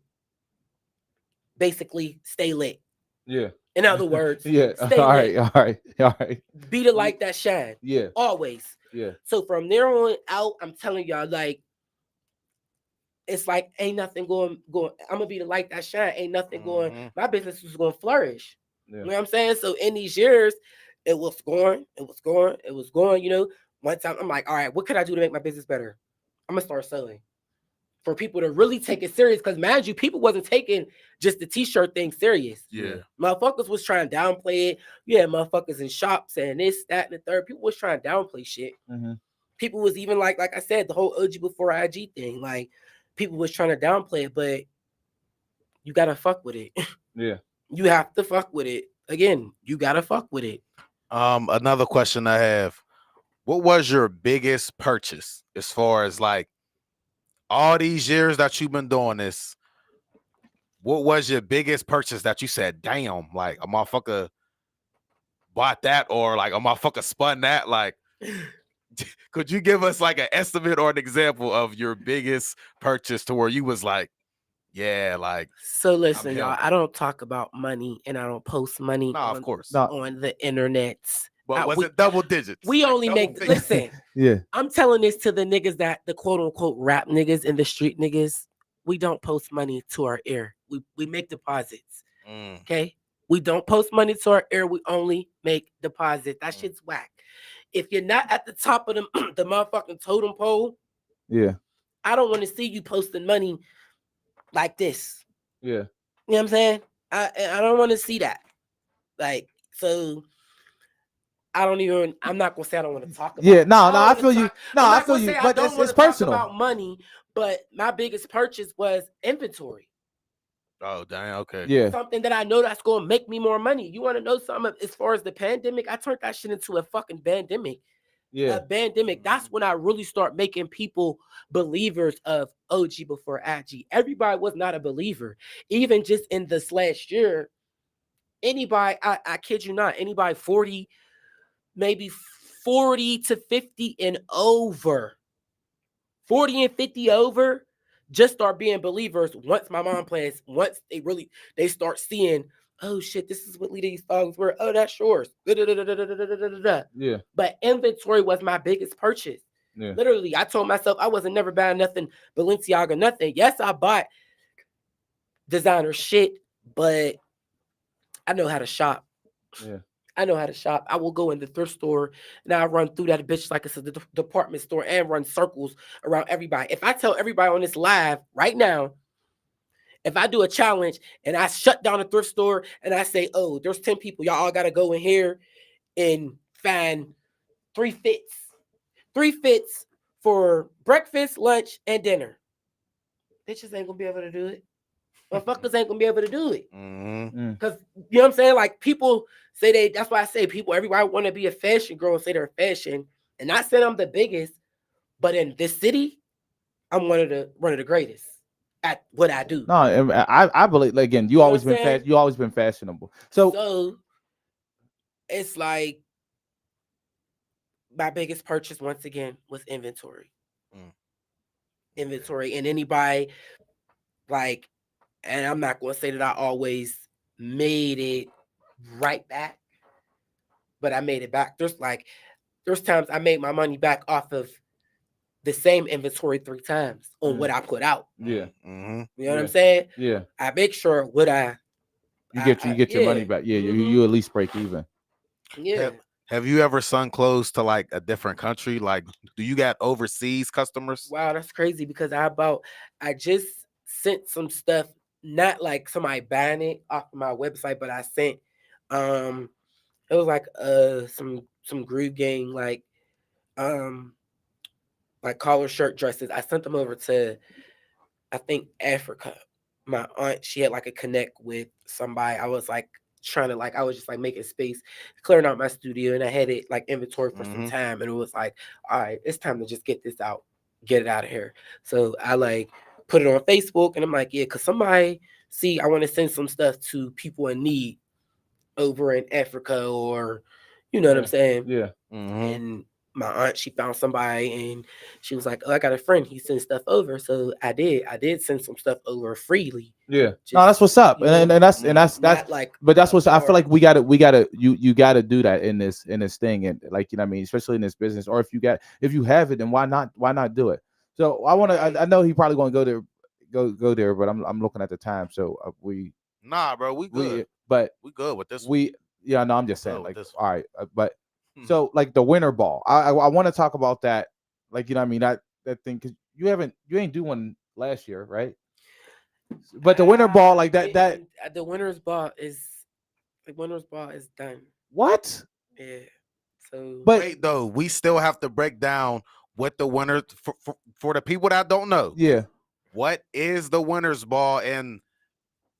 basically stay lit. Yeah. In other words, yeah. Stay all lit. All right. Be the light that shine. Yeah. Always. Yeah. So from there on out, I'm telling y'all, like, it's like ain't nothing going. I'm gonna be the light that shine. Ain't nothing going. My business was gonna flourish. Yeah. You know what I'm saying? So in these years, it was going. You know, one time I'm like, all right, what could I do to make my business better? I'm gonna start selling. For people to really take it serious, because mind you, people wasn't taking just the t-shirt thing serious. Yeah. Motherfuckers was trying to downplay it. Yeah, motherfuckers in shops and this, that, and the third. People was trying to downplay shit. People was even like I said, the whole OG Before IG thing. Like, people was trying to downplay it, but you gotta fuck with it. Yeah. You have to fuck with it. Again, you gotta fuck with it. Another question I have. What was your biggest purchase as far as like all these years that you've been doing this? What was your biggest purchase that you said, damn, like a motherfucker bought that, or like a motherfucker spun that? Like, could you give us like an estimate or an example of your biggest purchase to where you was like, yeah, like. So listen, y'all, I don't talk about money and I don't post money of course. on the internet. But was it double digits? We only make listen. Yeah. I'm telling this to the niggas that the quote unquote rap niggas and the street niggas. We don't post money to our ear. We make deposits. Okay. We don't post money to our ear. We only make deposits. That shit's whack. If you're not at the top of the motherfucking totem pole, Yeah. I don't want to see you posting money like this. Yeah. You know what I'm saying? I don't want to see that. Like, so I'm not gonna say I don't want to talk about Yeah, no, I feel you. No, I feel you. Say But I don't it's personal. talk about money, but my biggest purchase was inventory. Oh, dang, okay. Yeah. Something that I know that's gonna make me more money. You want to know something as far as the pandemic? I turned that shit into a fucking pandemic. Yeah. A pandemic. That's when I really start making people believers of OG before IG. Everybody was not a believer. Even just in this last year, anybody, I kid you not, anybody 40, maybe 40 to 50 and over, 40 and 50 over, just start being believers once my mom plans, once they start seeing, oh shit, this is what these songs were. Oh, that's yours. Yeah. But inventory was my biggest purchase. Yeah. Literally, I told myself I wasn't never buying nothing Balenciaga, nothing. Yes, I bought designer shit, but I know how to shop. Yeah. I know how to shop. I will go in the thrift store and I run through that bitch like it's a department store and run circles around everybody. If I tell everybody on this live right now, if I do a challenge and I shut down a thrift store and I say, oh, there's 10 people, y'all all got to go in here and find 3 fits for breakfast, lunch, and dinner. Bitches ain't gonna be able to do it. Motherfuckers ain't gonna be able to do it. Because you know what I'm saying? Like, people say that's why I say everybody want to be a fashion girl and say they're fashion. And not saying I'm the biggest, but in this city, I'm one of the greatest at what I do. No, I believe, again, you always been fashionable. So it's like my biggest purchase once again was inventory. Inventory. And anybody, like, and I'm not gonna say that I always made it right back, but I made it back. There's times I made my money back off of the same inventory 3 times on what I put out. Yeah. You know what I'm saying? Yeah. I make sure what you get your money back. Yeah, you at least break even. Yeah. Have you ever sung clothes to like a different country? Like, do you got overseas customers? Wow, that's crazy because I just sent some stuff, not like somebody buying it off of my website, but I sent it was like some GroovGang like collar shirt dresses. I sent them over to, I think, Africa. My aunt, she had like a connect with somebody. I was like trying to I was just like making space, clearing out my studio, and I had it like inventory for some time, and it was like, all right, it's time to just get this out, get it out of here. So I like put it on Facebook, and I'm like, yeah, because somebody see I want to send some stuff to people in need over in Africa, or you know what I'm saying? Yeah. And my aunt, she found somebody and she was like, oh, I got a friend, he sent stuff over. So I did send some stuff over freely. Yeah. No, that's what's up. And that's like, but that's what I feel like we gotta you gotta do that in this thing. And like, you know what I mean, especially in this business, or if you have it, then why not do it? So I know he probably gonna go there, but I'm looking at the time. So nah, bro, we good. We good with this. I'm just saying, like, all right, but so like the winter ball, I want to talk about that, like, you know what I mean, that thing, because you ain't do one last year, right? But the winter ball, like that the winter's ball is done. What? Yeah. So, but wait, though, we still have to break down what the winner for the people that don't know. Yeah. What is the winner's ball, and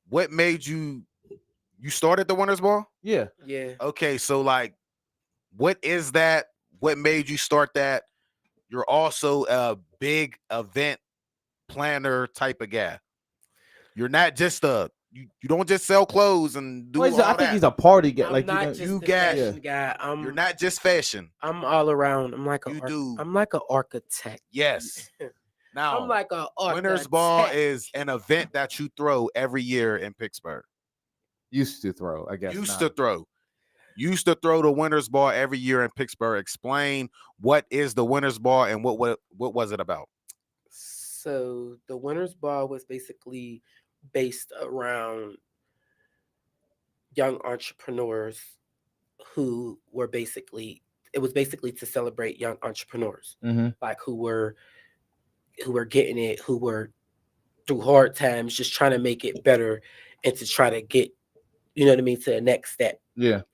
what made you started the winner's ball? Yeah. Yeah. Okay, so like, what is that? What made you start that? You're also a big event planner type of guy. You're not just you don't just sell clothes and do all I think that. he's a party guy. I'm like, not just a fashion guy. You're not just fashion. I'm all around. I'm like I'm like an architect. Yes. Now, I'm like an architect. Winter's Ball is an event that you throw every year in Pittsburgh. Used to throw, I guess. Used to throw. used to throw the Winners Ball every year in Pittsburgh. Explain what is the Winners Ball and what was it about? So the Winners Ball was basically based around young entrepreneurs who were basically, it was basically to celebrate young entrepreneurs, like who were getting it, who were through hard times, just trying to make it better and to try to get, you know what I mean, to the next step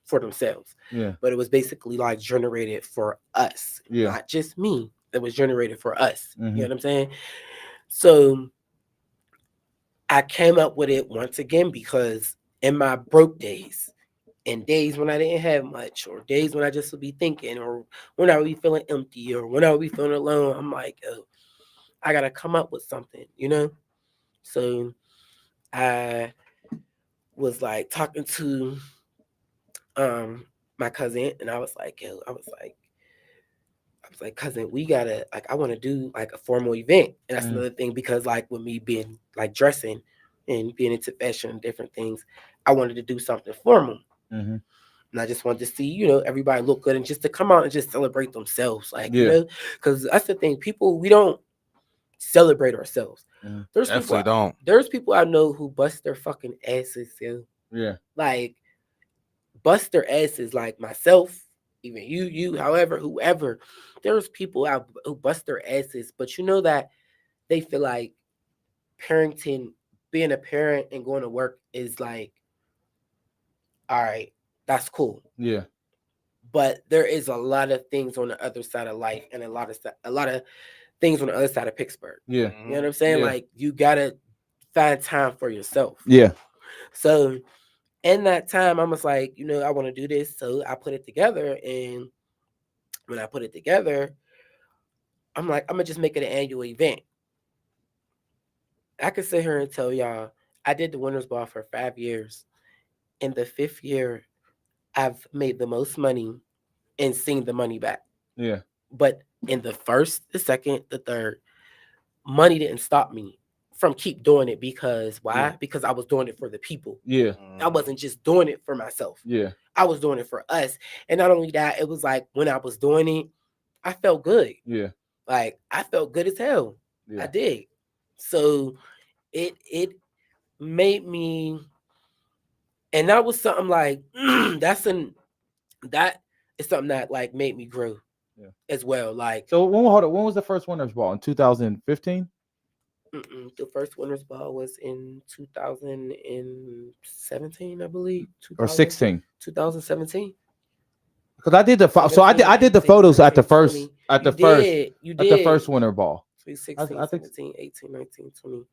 for themselves. But it was basically like generated for us, not just me. It was generated for us. You know what I'm saying? So I came up with it once again because in my broke days, and days when I didn't have much, or days when I just would be thinking, or when I would be feeling empty, or when I would be feeling alone, I'm like, oh, I gotta come up with something, you know? So I was like talking to my cousin, and I was like, cousin, we gotta, like, I want to do like a formal event. And that's another thing, because like with me being like dressing and being into fashion and different things, I wanted to do something formal. And I just wanted to see, you know, everybody look good and just to come out and just celebrate themselves. Like, you know, because that's the thing. People, we don't celebrate ourselves. There's people I know who bust their fucking asses, yo. Like, bust their asses, like myself, even you, however, whoever. There's people out who bust their asses, but you know that they feel like parenting, being a parent and going to work is like, all right, that's cool. But there is a lot of things on the other side of life, and a lot of things on the other side of Pittsburgh. You know what I'm saying? Like, you gotta find time for yourself. So in that time, I was like, you know, I want to do this. So I put it together, and when I put it together, I'm like, I'm gonna just make it an annual event. I could sit here and tell y'all, I did the Winners Ball for 5 years. In the 5th year, I've made the most money and seen the money back. But in the first, the second, the third, money didn't stop me from keep doing it. Because why? Because I was doing it for the people. I wasn't just doing it for myself. I was doing it for us. And not only that, it was like when I was doing it, I felt good. Like, I felt good as hell. I did. So it made me, and that was something like that is something that like made me grow as well. Like, so when was the first Winners Ball? In 2015? The first Winners Ball was in 2017, I believe. Or 16? 2017. Because I did the I did the photos at the first Winter Ball. 2016, I think 17, 18, 19, 20.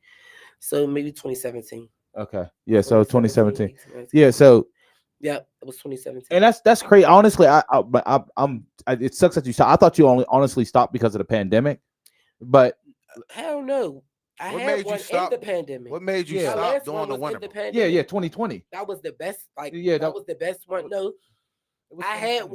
So maybe 2017. Okay. Yeah, so 2017. 18, 19. Yeah, so yeah, it was 2017. And that's crazy. Honestly, it sucks that you stopped. I thought you only honestly stopped because of the pandemic. But hell no. What made you stop in the pandemic? What made you stop doing the Winter Ball? Yeah, 2020. That was the best. Like, that was the best one. No, I had.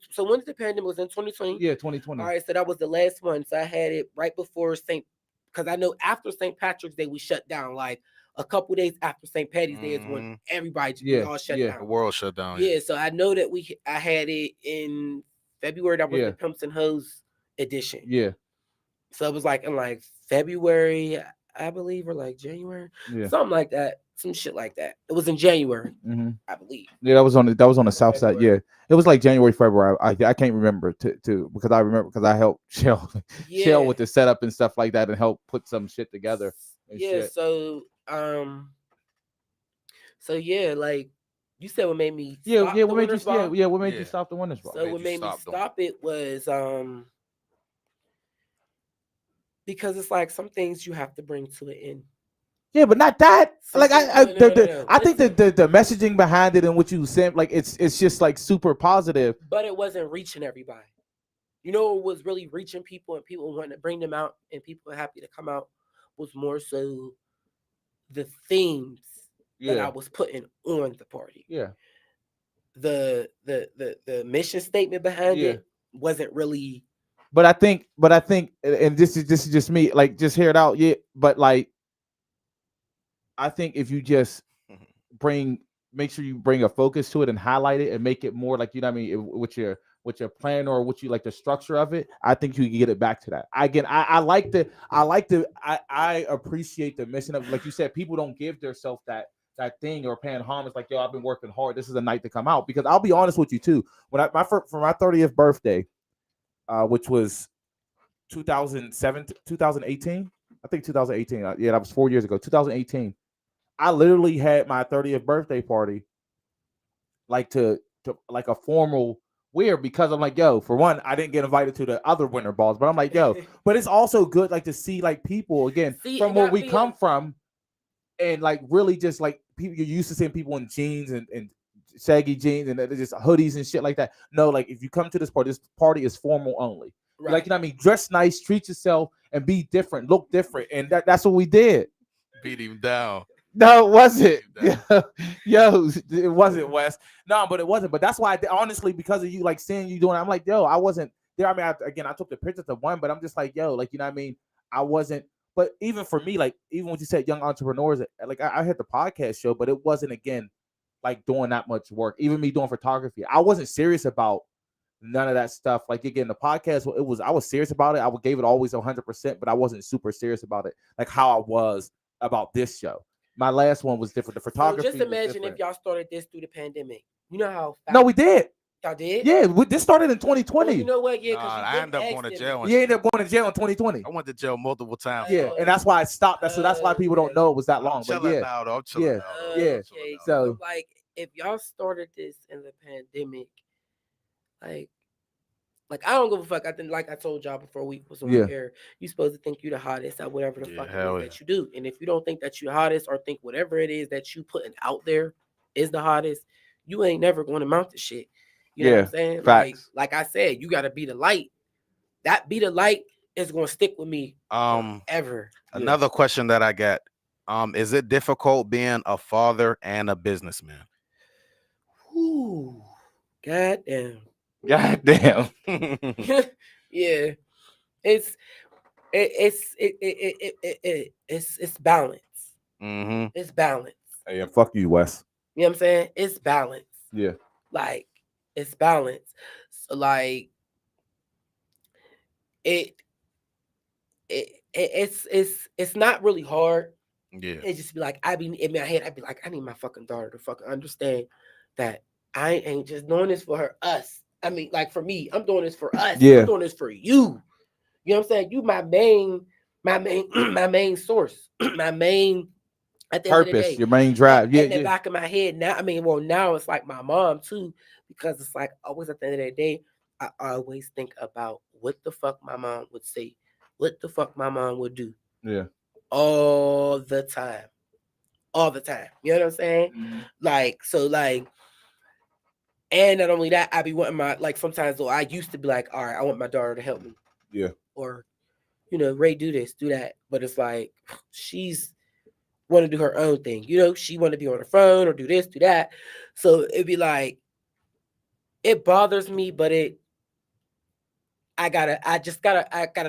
So when the pandemic was in 2020. Yeah, 2020. All right, so that was the last one. So I had it right before because I know after St. Patrick's Day we shut down. Like a couple days after St. Patty's Day is when everybody all shut down. The world shut down. Yeah, so I know that I had it in February. That was the Pimps and Hoes edition. Yeah. So it was like in like February, I believe, or like January, something like that, some shit like that. It was in January, I believe. Yeah, that was on the south side. Yeah, it was like January, February. I can't remember because I remember because I helped Shell with the setup and stuff like that and help put some shit together. So like you said, what made me what made you stop the Winners Ball? So what made me stop it was because it's like some things you have to bring to an end. Yeah, but not that. Like I think the messaging behind it and what you sent, like it's just like super positive. But it wasn't reaching everybody. You know, it was really reaching people and people wanting to bring them out and people were happy to come out. Was more so the themes that I was putting on the party. Yeah. The mission statement behind it wasn't really. But I think, and this is just me, like just hear it out. Yeah, but like, I think if you just bring make sure you bring a focus to it and highlight it and make it more like, you know what I mean, with your plan or what you like the structure of it, I think you can get it back to that. I appreciate the mission of, like you said, people don't give themselves that thing or paying homage like, yo, I've been working hard. This is a night to come out. Because I'll be honest with you too. When for my 30th birthday, which was 2018, I think 2018. Yeah, that was 4 years ago. 2018. I literally had my 30th birthday party like to like a formal wear, because I'm like, yo, for one, I didn't get invited to the other winter balls, but I'm like, yo, but it's also good like to see like people again from where we come from, and like really just like people, you're used to seeing people in jeans and saggy jeans and just hoodies and shit like that. No, like if you come to this party is formal only. Right. Like, you know what I mean? Dress nice, treat yourself, and be different, look different. And that's what we did. Beat him down. No, it wasn't. Yo, it wasn't, Wes. No, but it wasn't. But that's why, honestly, because of you, like seeing you doing it, I'm like, yo, I wasn't there. I mean, I took the pictures of one, but I'm just like, yo, like, you know what I mean? I wasn't. But even for me, like, even when you said young entrepreneurs, like I had the podcast show, but it wasn't, again, like doing that much work. Even me doing photography, I wasn't serious about none of that stuff. Like, again, the podcast, I was serious about it. I gave it always 100%, but I wasn't super serious about it, like how I was about this show. My last one was different. The photography. So just imagine if y'all started this through the pandemic. You know how fast. No, we did. Y'all did? Yeah, this started in 2020. Well, you know what? Yeah, I ended up going to jail. You ended up going to jail in 2020. I went to jail multiple times. Yeah, and that's why I stopped. So that's why people don't know it was that long. But yeah, now, though. I'm chilling now, though. Yeah. Okay. So like, if y'all started this in the pandemic, like I don't give a fuck. I think, like I told y'all before we was on the air, you supposed to think you the hottest at whatever the fuck it is that you do. And if you don't think that you the hottest, or think whatever it is that you putting out there is the hottest, you ain't never going to mount the shit. You know what I'm saying? Facts. Like I said, you got to be the light. That be the light is going to stick with me ever. Another question that I got, is it difficult being a father and a businessman? Ooh, goddamn. Yeah, it's balance. Mm-hmm. It's balance. Hey, fuck you, Wes. You know what I'm saying? It's balance. Yeah, like it's balance. So like it's not really hard. Yeah, it just be like, I be in my head, I'd be like, I need my fucking daughter to fucking understand that I ain't just doing this for us. I mean, like, for me, I'm doing this for us. Yeah. I'm doing this for you. You know what I'm saying? You my main source, my main at the purpose, end of the day, your main drive. In the back of my head now. I mean, well, now it's like my mom too, because it's like always at the end of the day, I always think about what the fuck my mom would say, what the fuck my mom would do. Yeah. All the time. You know what I'm saying? Mm-hmm. Like, so like, and not only that, I be wanting my, like, sometimes though I used to be like, all right, I want my daughter to help me. Yeah. Or, you know, Ray, do this, do that. But it's like, she's want to do her own thing. You know, she want to be on her phone or do this, do that. So it'd be like, it bothers me, but I gotta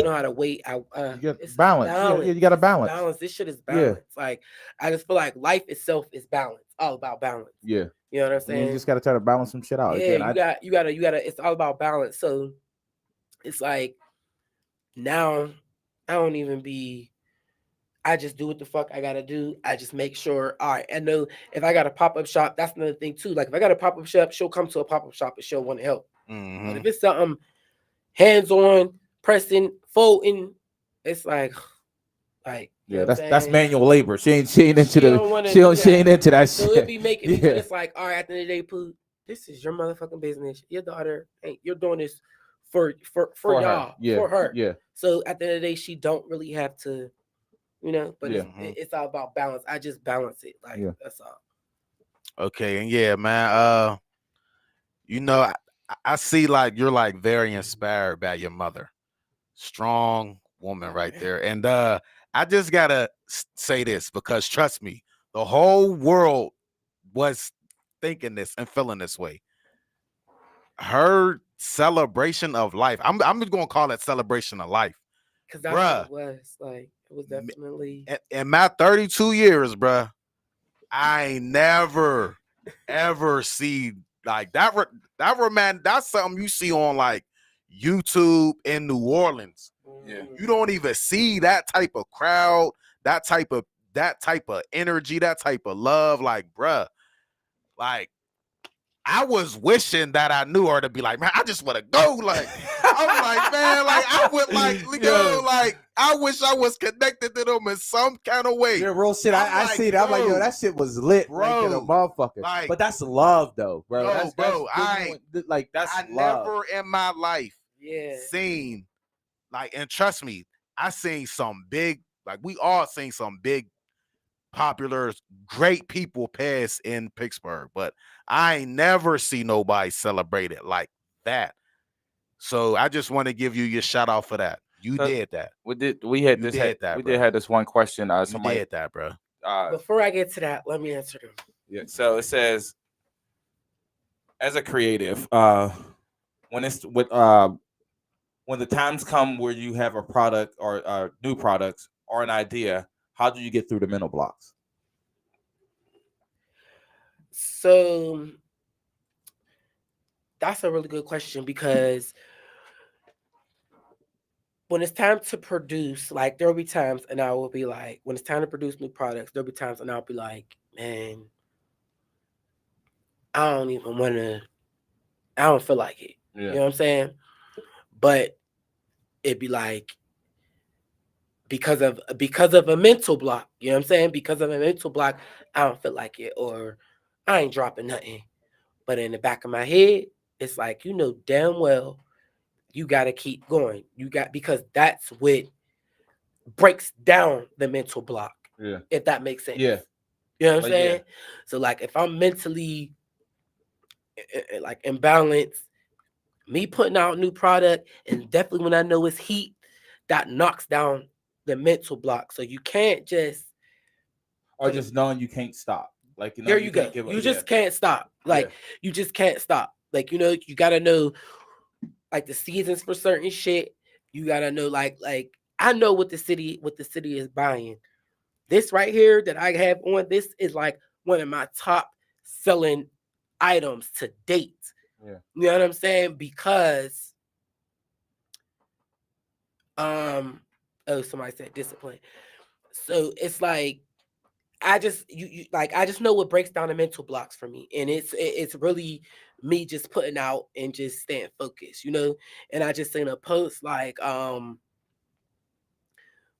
know how to wait. It's balance. Yeah, you gotta balance. Balance. This shit is balance. Yeah. Like, I just feel like life itself is balance. All about balance. Yeah. You know what I'm saying? You just gotta try to balance some shit out. Yeah, you gotta. It's all about balance. So it's like, now I don't even be. I just do what the fuck I gotta do. I just make sure. All right, I know if I got a pop-up shop, that's another thing too. Like, if I got a pop-up shop, she'll come to a pop-up shop and she'll want to help. Mm-hmm. But if it's something hands-on, pressing, folding, it's like yeah, that's manual labor. She ain't into that so shit. It be making me, it's like, all right, at the end of the day, Pooh, this is your motherfucking business. Your daughter, you're doing this for y'all, for her. Yeah. So at the end of the day, she don't really have to, you know. But it's all about balance. I just balance it. Like, that's all. Okay, and yeah, man. You know, I see like you're like very inspired by your mother. Strong woman right there. And I just gotta say this, because trust me, the whole world was thinking this and feeling this way. Her celebration of life. I'm just gonna call it celebration of life. Because that's what it was. Like, it was definitely in my 32 years, bruh. I ain't never ever see like that. Man, that's something you see on like YouTube in New Orleans. Yeah. You don't even see that type of crowd, that type of energy, that type of love. Like, bruh, like I was wishing that I knew her to be like, man, I just want to go. Like, I'm like, man, like I would like, yo, like I wish I was connected to them in some kind of way. Yeah, real shit. I like, see it. I'm like, yo, bro, that shit was lit, right to the motherfucker. like- but that's love, though, bro. Yo, That's bro, like that's I love. never in my life Yeah. seen like, and trust me, I seen some big, like we all seen some big, popular, great people pass in Pittsburgh, but I ain't never see nobody celebrate it like that. So I just want to give you your shout out for that. You did that. We did have this one question. Somebody did that, bro. Before I get to that, let me answer them. Yeah. So it says, as a creative, when the times come where you have a product or new products or an idea, how do you get through the mental blocks? So that's a really good question, because when it's time to produce, like there'll be times and I will be like, when it's time to produce new products, there'll be times and I'll be like, man, I don't feel like it. Yeah. You know what I'm saying? But it'd be like, because of a mental block, you know what I'm saying? Because of a mental block, I don't feel like it, or I ain't dropping nothing. But in the back of my head, it's like, you know damn well you got to keep going. Because that's what breaks down the mental block. Yeah. If that makes sense. Yeah. You know what I'm saying? Yeah. So like if I'm mentally like imbalanced, me putting out new product, and definitely when I know it's heat, that knocks down the mental block. So you can't just, or just knowing you can't stop. Like, there you go. You just can't stop. Like you just can't stop. Like, you know, you gotta know like the seasons for certain shit. You gotta know like I know what the city is buying. This right here that I have on, this is like one of my top selling items to date. Yeah. You know what I'm saying? Because somebody said discipline. So it's like I just I just know what breaks down the mental blocks for me, and it's really me just putting out and just staying focused, you know. And I just seen a post like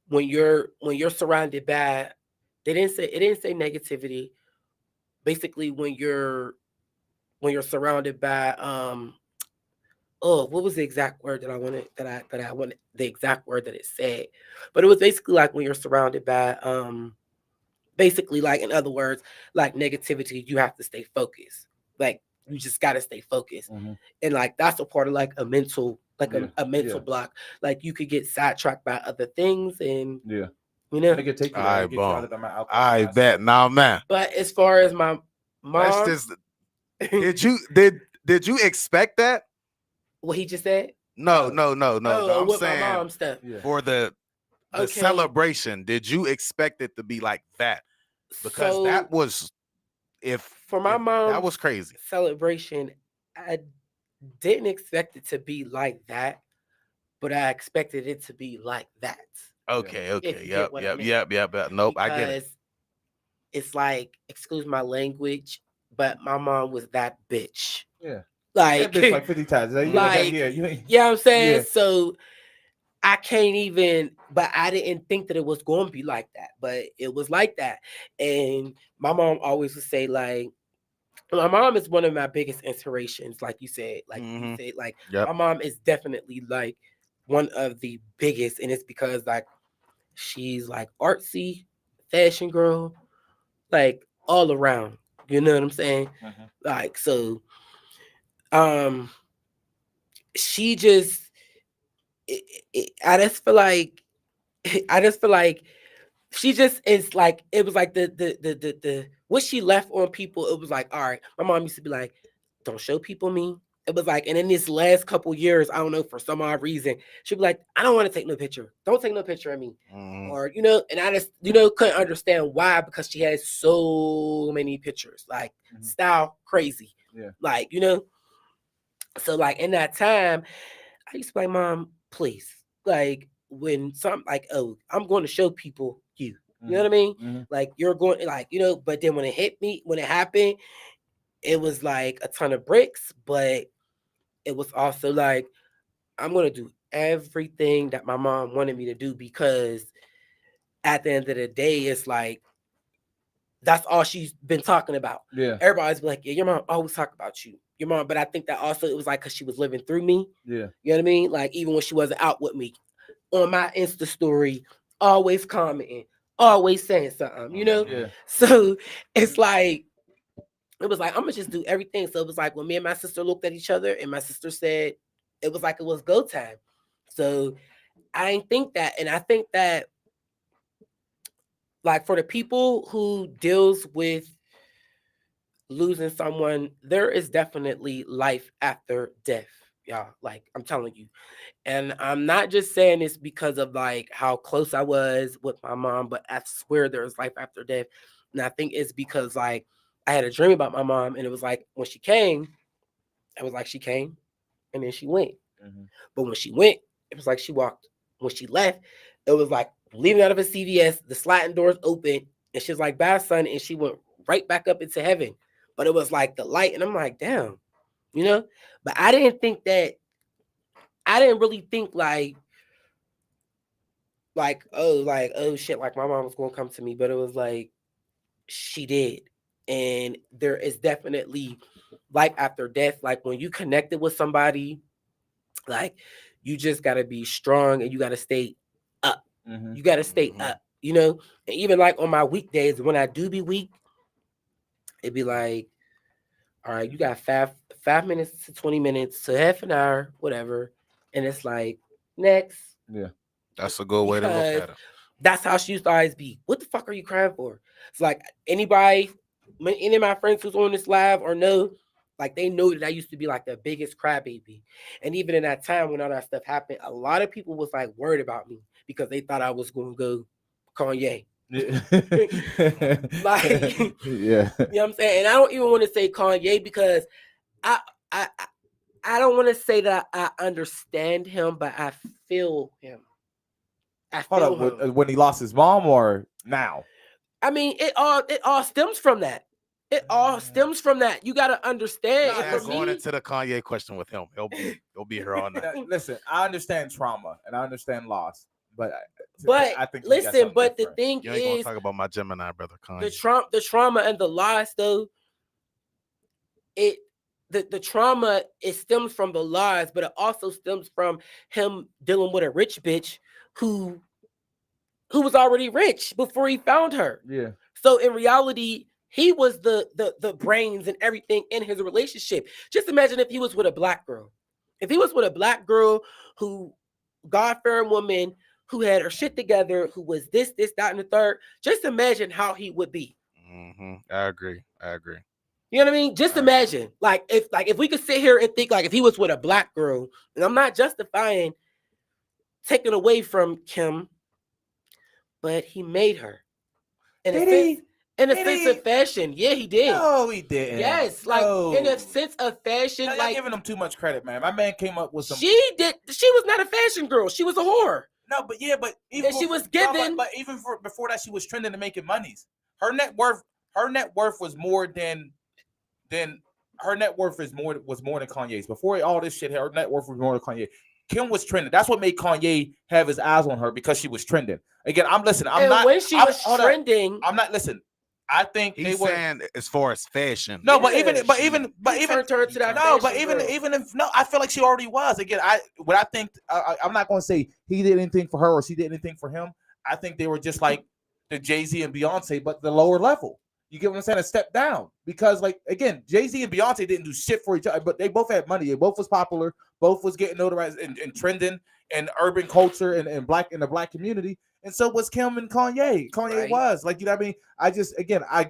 when you're surrounded by, it didn't say negativity. Basically, when you're surrounded by what was the exact word that I wanted, the exact word that it said, but it was basically like when you're surrounded by basically, like, in other words, like negativity, you have to stay focused. Like you just got to stay focused. Mm-hmm. And like that's a part of like a mental, like a mental block. Like you could get sidetracked by other things, and you know, I bet. Now, man. But as far as my mom, did you expect that? What he just said? No. Oh, I'm with saying my mom stuff. For the celebration, did you expect it to be like that? Because that was, for my mom, that was crazy celebration. I didn't expect it to be like that, but I expected it to be like that. Okay. Yep. Nope, I get it. It's like, excuse my language, but my mom was that bitch. Yeah. Like, that bitch like 50 times. Like, you know what I'm saying? Yeah. So I can't even, but I didn't think that it was going to be like that, but it was like that. And my mom always would say, like, my mom is one of my biggest inspirations, like you said. Like you said, like my mom is definitely like one of the biggest, and it's because like she's like artsy, fashion girl, like all around. You know what I'm saying? Like, so she just I just feel like she just is like, it was like the what she left on people. It was like, all right, my mom used to be like, don't show people me, it was like, and in this last couple years, I don't know, for some odd reason, she'd be like, I don't want to take no picture. Don't take no picture of me. Or, and I just, couldn't understand why, because she has so many pictures, like style crazy. Yeah. Like, so like in that time, I used to be like, Mom, please, like when like, oh, I'm going to show people you. You know what I mean? Like you're going, like, but then when it happened, it was like a ton of bricks, but it was also like, I'm going to do everything that my mom wanted me to do, because at the end of the day, it's like, that's all she's been talking about. Yeah. Everybody's like, yeah, your mom always talk about you. Your mom, but I think that also it was like, because she was living through me. Yeah. You know what I mean? Like, even when she wasn't out with me, on my Insta story, always commenting, always saying something, Yeah. So it's like, it was like, I'm gonna just do everything. So it was like when me and my sister looked at each other, and my sister said, it was like it was go time. So I didn't think that, and I think that, like, for the people who deals with losing someone, there is definitely life after death, y'all. Like, I'm telling you. And I'm not just saying this because of like how close I was with my mom, but I swear there's life after death. And I think it's because like I had a dream about my mom, and it was like when she came, it was like she came and then she went. But when she went, it was like she walked. When she left, it was like leaving out of a CVS, the sliding doors open, and she was like, bye, son. And she went right back up into heaven. But it was like the light, and I'm like, damn, But I didn't really think like, oh shit, like my mom was gonna come to me, but it was like she did. And there is definitely life after death. Like when you connected with somebody, like you just gotta be strong, and you gotta stay up. You gotta stay up, And even like on my weekdays, when I do be weak, it'd be like, all right, you got 5 minutes to 20 minutes to half an hour, whatever. And it's like, next. Yeah. That's a good way to look at it. That's how she used to always be. What the fuck are you crying for? It's like any of my friends who's on this live or know, like they know that I used to be like the biggest crybaby. And even in that time when all that stuff happened, a lot of people was like worried about me because they thought I was going to go Kanye. Yeah. Like, yeah. You know what I'm saying? And I don't even want to say Kanye because I don't want to say that I understand him, but I feel him. Hold up, when he lost his mom or now? I mean, it all stems from that. It all stems from that. You got to understand. Going into the Kanye question with him, he'll be here all night. Listen, I understand trauma and I understand loss, but I think listen. But the thing you ain't is, gonna talk about my Gemini brother Kanye. The trauma and the loss, though. The trauma, it stems from the lies, but it also stems from him dealing with a rich bitch who was already rich before he found her. Yeah. So in reality, he was the brains and everything in his relationship. Just imagine if he was with a black girl. If he was with a black girl who, God-fearing woman, who had her shit together, who was this, that, and the third, just imagine how he would be. I agree. You know what I mean? Just imagine, if we could sit here and think like if he was with a black girl, and I'm not justifying taking away from Kim, but he made her. In a sense of fashion. Yeah, he did. No, he didn't. Yes, in a sense of fashion. You're giving him too much credit, man. My man came up with some. She was not a fashion girl. She was a whore. No, but even she was given. But even before that, she was trending and making monies. Her net worth was more than her net worth was more than Kanye's. Before all this shit, her net worth was more than Kanye. Kim was trending. That's what made Kanye have his eyes on her, because she was trending. Again, I'm not. When she was trending, I'm not. Listen, I think he's saying as far as fashion. No, but even I feel like she already was. Again, I'm not going to say he did anything for her or she did anything for him. I think they were just like the Jay-Z and Beyonce, but the lower level. You get what I'm saying? A step down because, like, again, Jay-Z and Beyonce didn't do shit for each other, but they both had money. They both was popular. Both was getting notarized and trending in urban culture and in the black community. And so was Kim and Kanye. Kanye was like, you know what I mean? I just I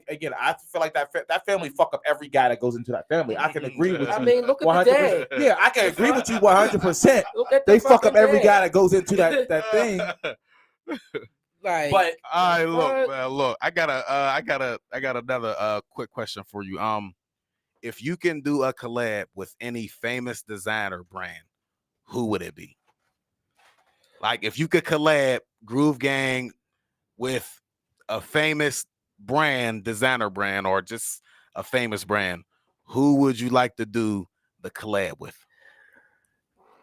feel like that family fuck up every guy that goes into that family. I can agree with you. I mean, look at the day. Yeah, I can agree with you 100%. They fuck up every guy that goes into that thing. Like, but all right, look, man, look. I got another quick question for you. If you can do a collab with any famous designer brand, who would it be? Like, if you could collab GroovGang with a famous brand, designer brand, or just a famous brand, who would you like to do the collab with?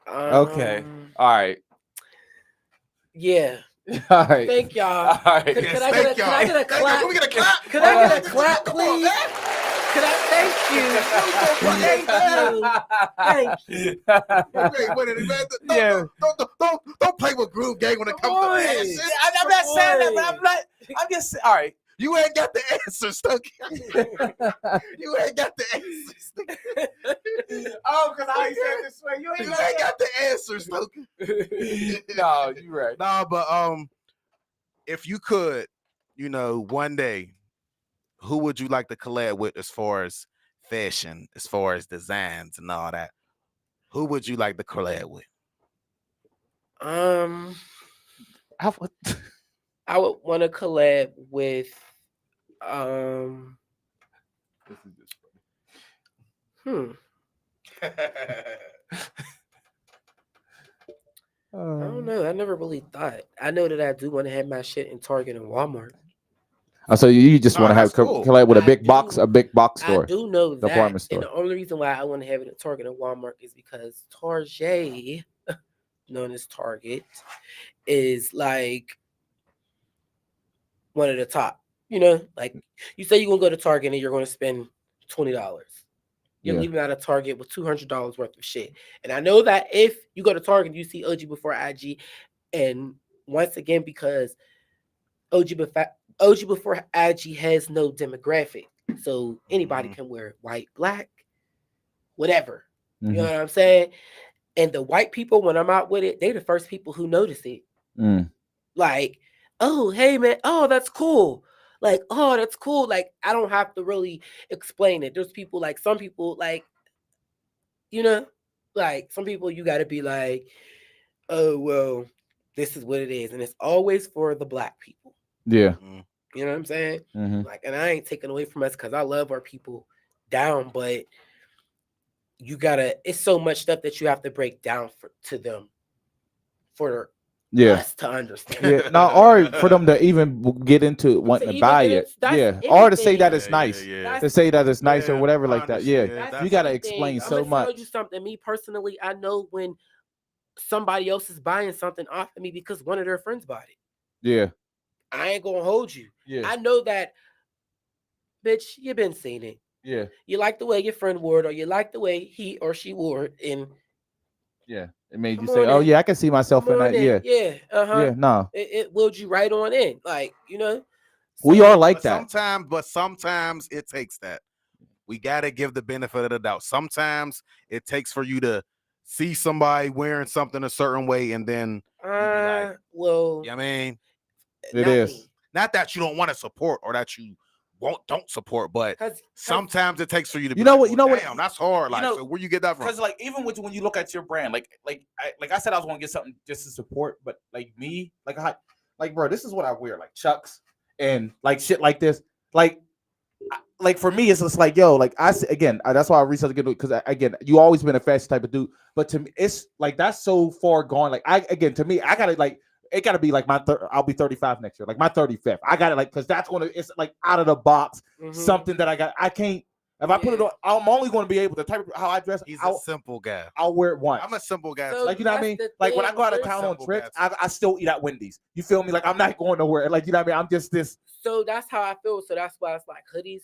Okay. All right. Yeah. All right. Thank y'all. All right. Can I get a clap? Can we get a clap? Can I get a clap, please? Can I thank you? Don't play with GroovGang when it comes to answers. I'm not saying that, but I'm just all right. You ain't got the answers, Stokey. You ain't got the answers. Oh, because I ain't said this way. You ain't got the answers, Stokey. No, you're right. No, but if you could, one day, who would you like to collab with as far as fashion, as far as designs and all that? Who would you like to collab with? I would want to collab with This is just I don't know. I never really thought. I know that I do want to have my shit in Target and Walmart. Oh, so you just want to have collab with a big box store? I do know that. Department store. And the only reason why I want to have it at Target and Walmart is because Target, known as Target, is like one of the top. Like you say you're gonna go to Target and you're gonna spend $20. You're leaving out of Target with $200 worth of shit. And I know that if you go to Target, you see OG before IG. And once again, because OG before IG has no demographic. So anybody can wear white, black, whatever. You know what I'm saying? And the white people, when I'm out with it, they the first people who notice it. Like, oh, hey, man. Oh, that's cool. Like, oh, that's cool. Like, I don't have to really explain it. There's people, like, some people, like, like, some people you got to be like, oh, well, this is what it is. And it's always for the black people. Yeah. You know what I'm saying? Like, and I ain't taking away from us because I love our people down, but it's so much stuff that you have to break down to them for us to understand. Yeah, now, or for them to even get into wanting to buy it. Or to say that it's nice. To say that it's nice or whatever like that. Yeah, you got to explain so much. Tell you something. Me personally, I know when somebody else is buying something off of me because one of their friends bought it. Yeah. I ain't gonna hold you. Yeah. I know that, bitch, you been seeing it. Yeah. You like the way your friend wore it, or you like the way he or she wore it, and it made you say, "Oh yeah, I can see myself in that." Yeah. Yeah. Yeah. No. It willed you right on in, like we are like that. Sometimes it takes that. We gotta give the benefit of the doubt. Sometimes it takes for you to see somebody wearing something a certain way, and then well, I mean. It is not that you don't want to support or that you don't support, but sometimes it takes for you to be what damn, that's hard. Like, so where you get that from? Because like even when you look at your brand, like I said, I was gonna get something just to support, but like me, like bro, this is what I wear, like Chucks and like shit like this, like for me, it's just like like that's why I researched again because again, you always been a fashion type of dude, but to me, it's like that's so far gone. Like to me, I gotta like. It got to be like I'll be 35 next year, like my 35th. I got it like, because it's like out of the box, something that I can't, if I put it on, I'm only going to be able to type of how I dress. He's a simple guy. I'll wear it once. I'm a simple guy. So like, you know what I mean? Like when I go out of town on trips, I still eat at Wendy's. You feel me? Like I'm not going nowhere. Like, you know what I mean? I'm just this. So that's how I feel. So that's why it's like hoodies.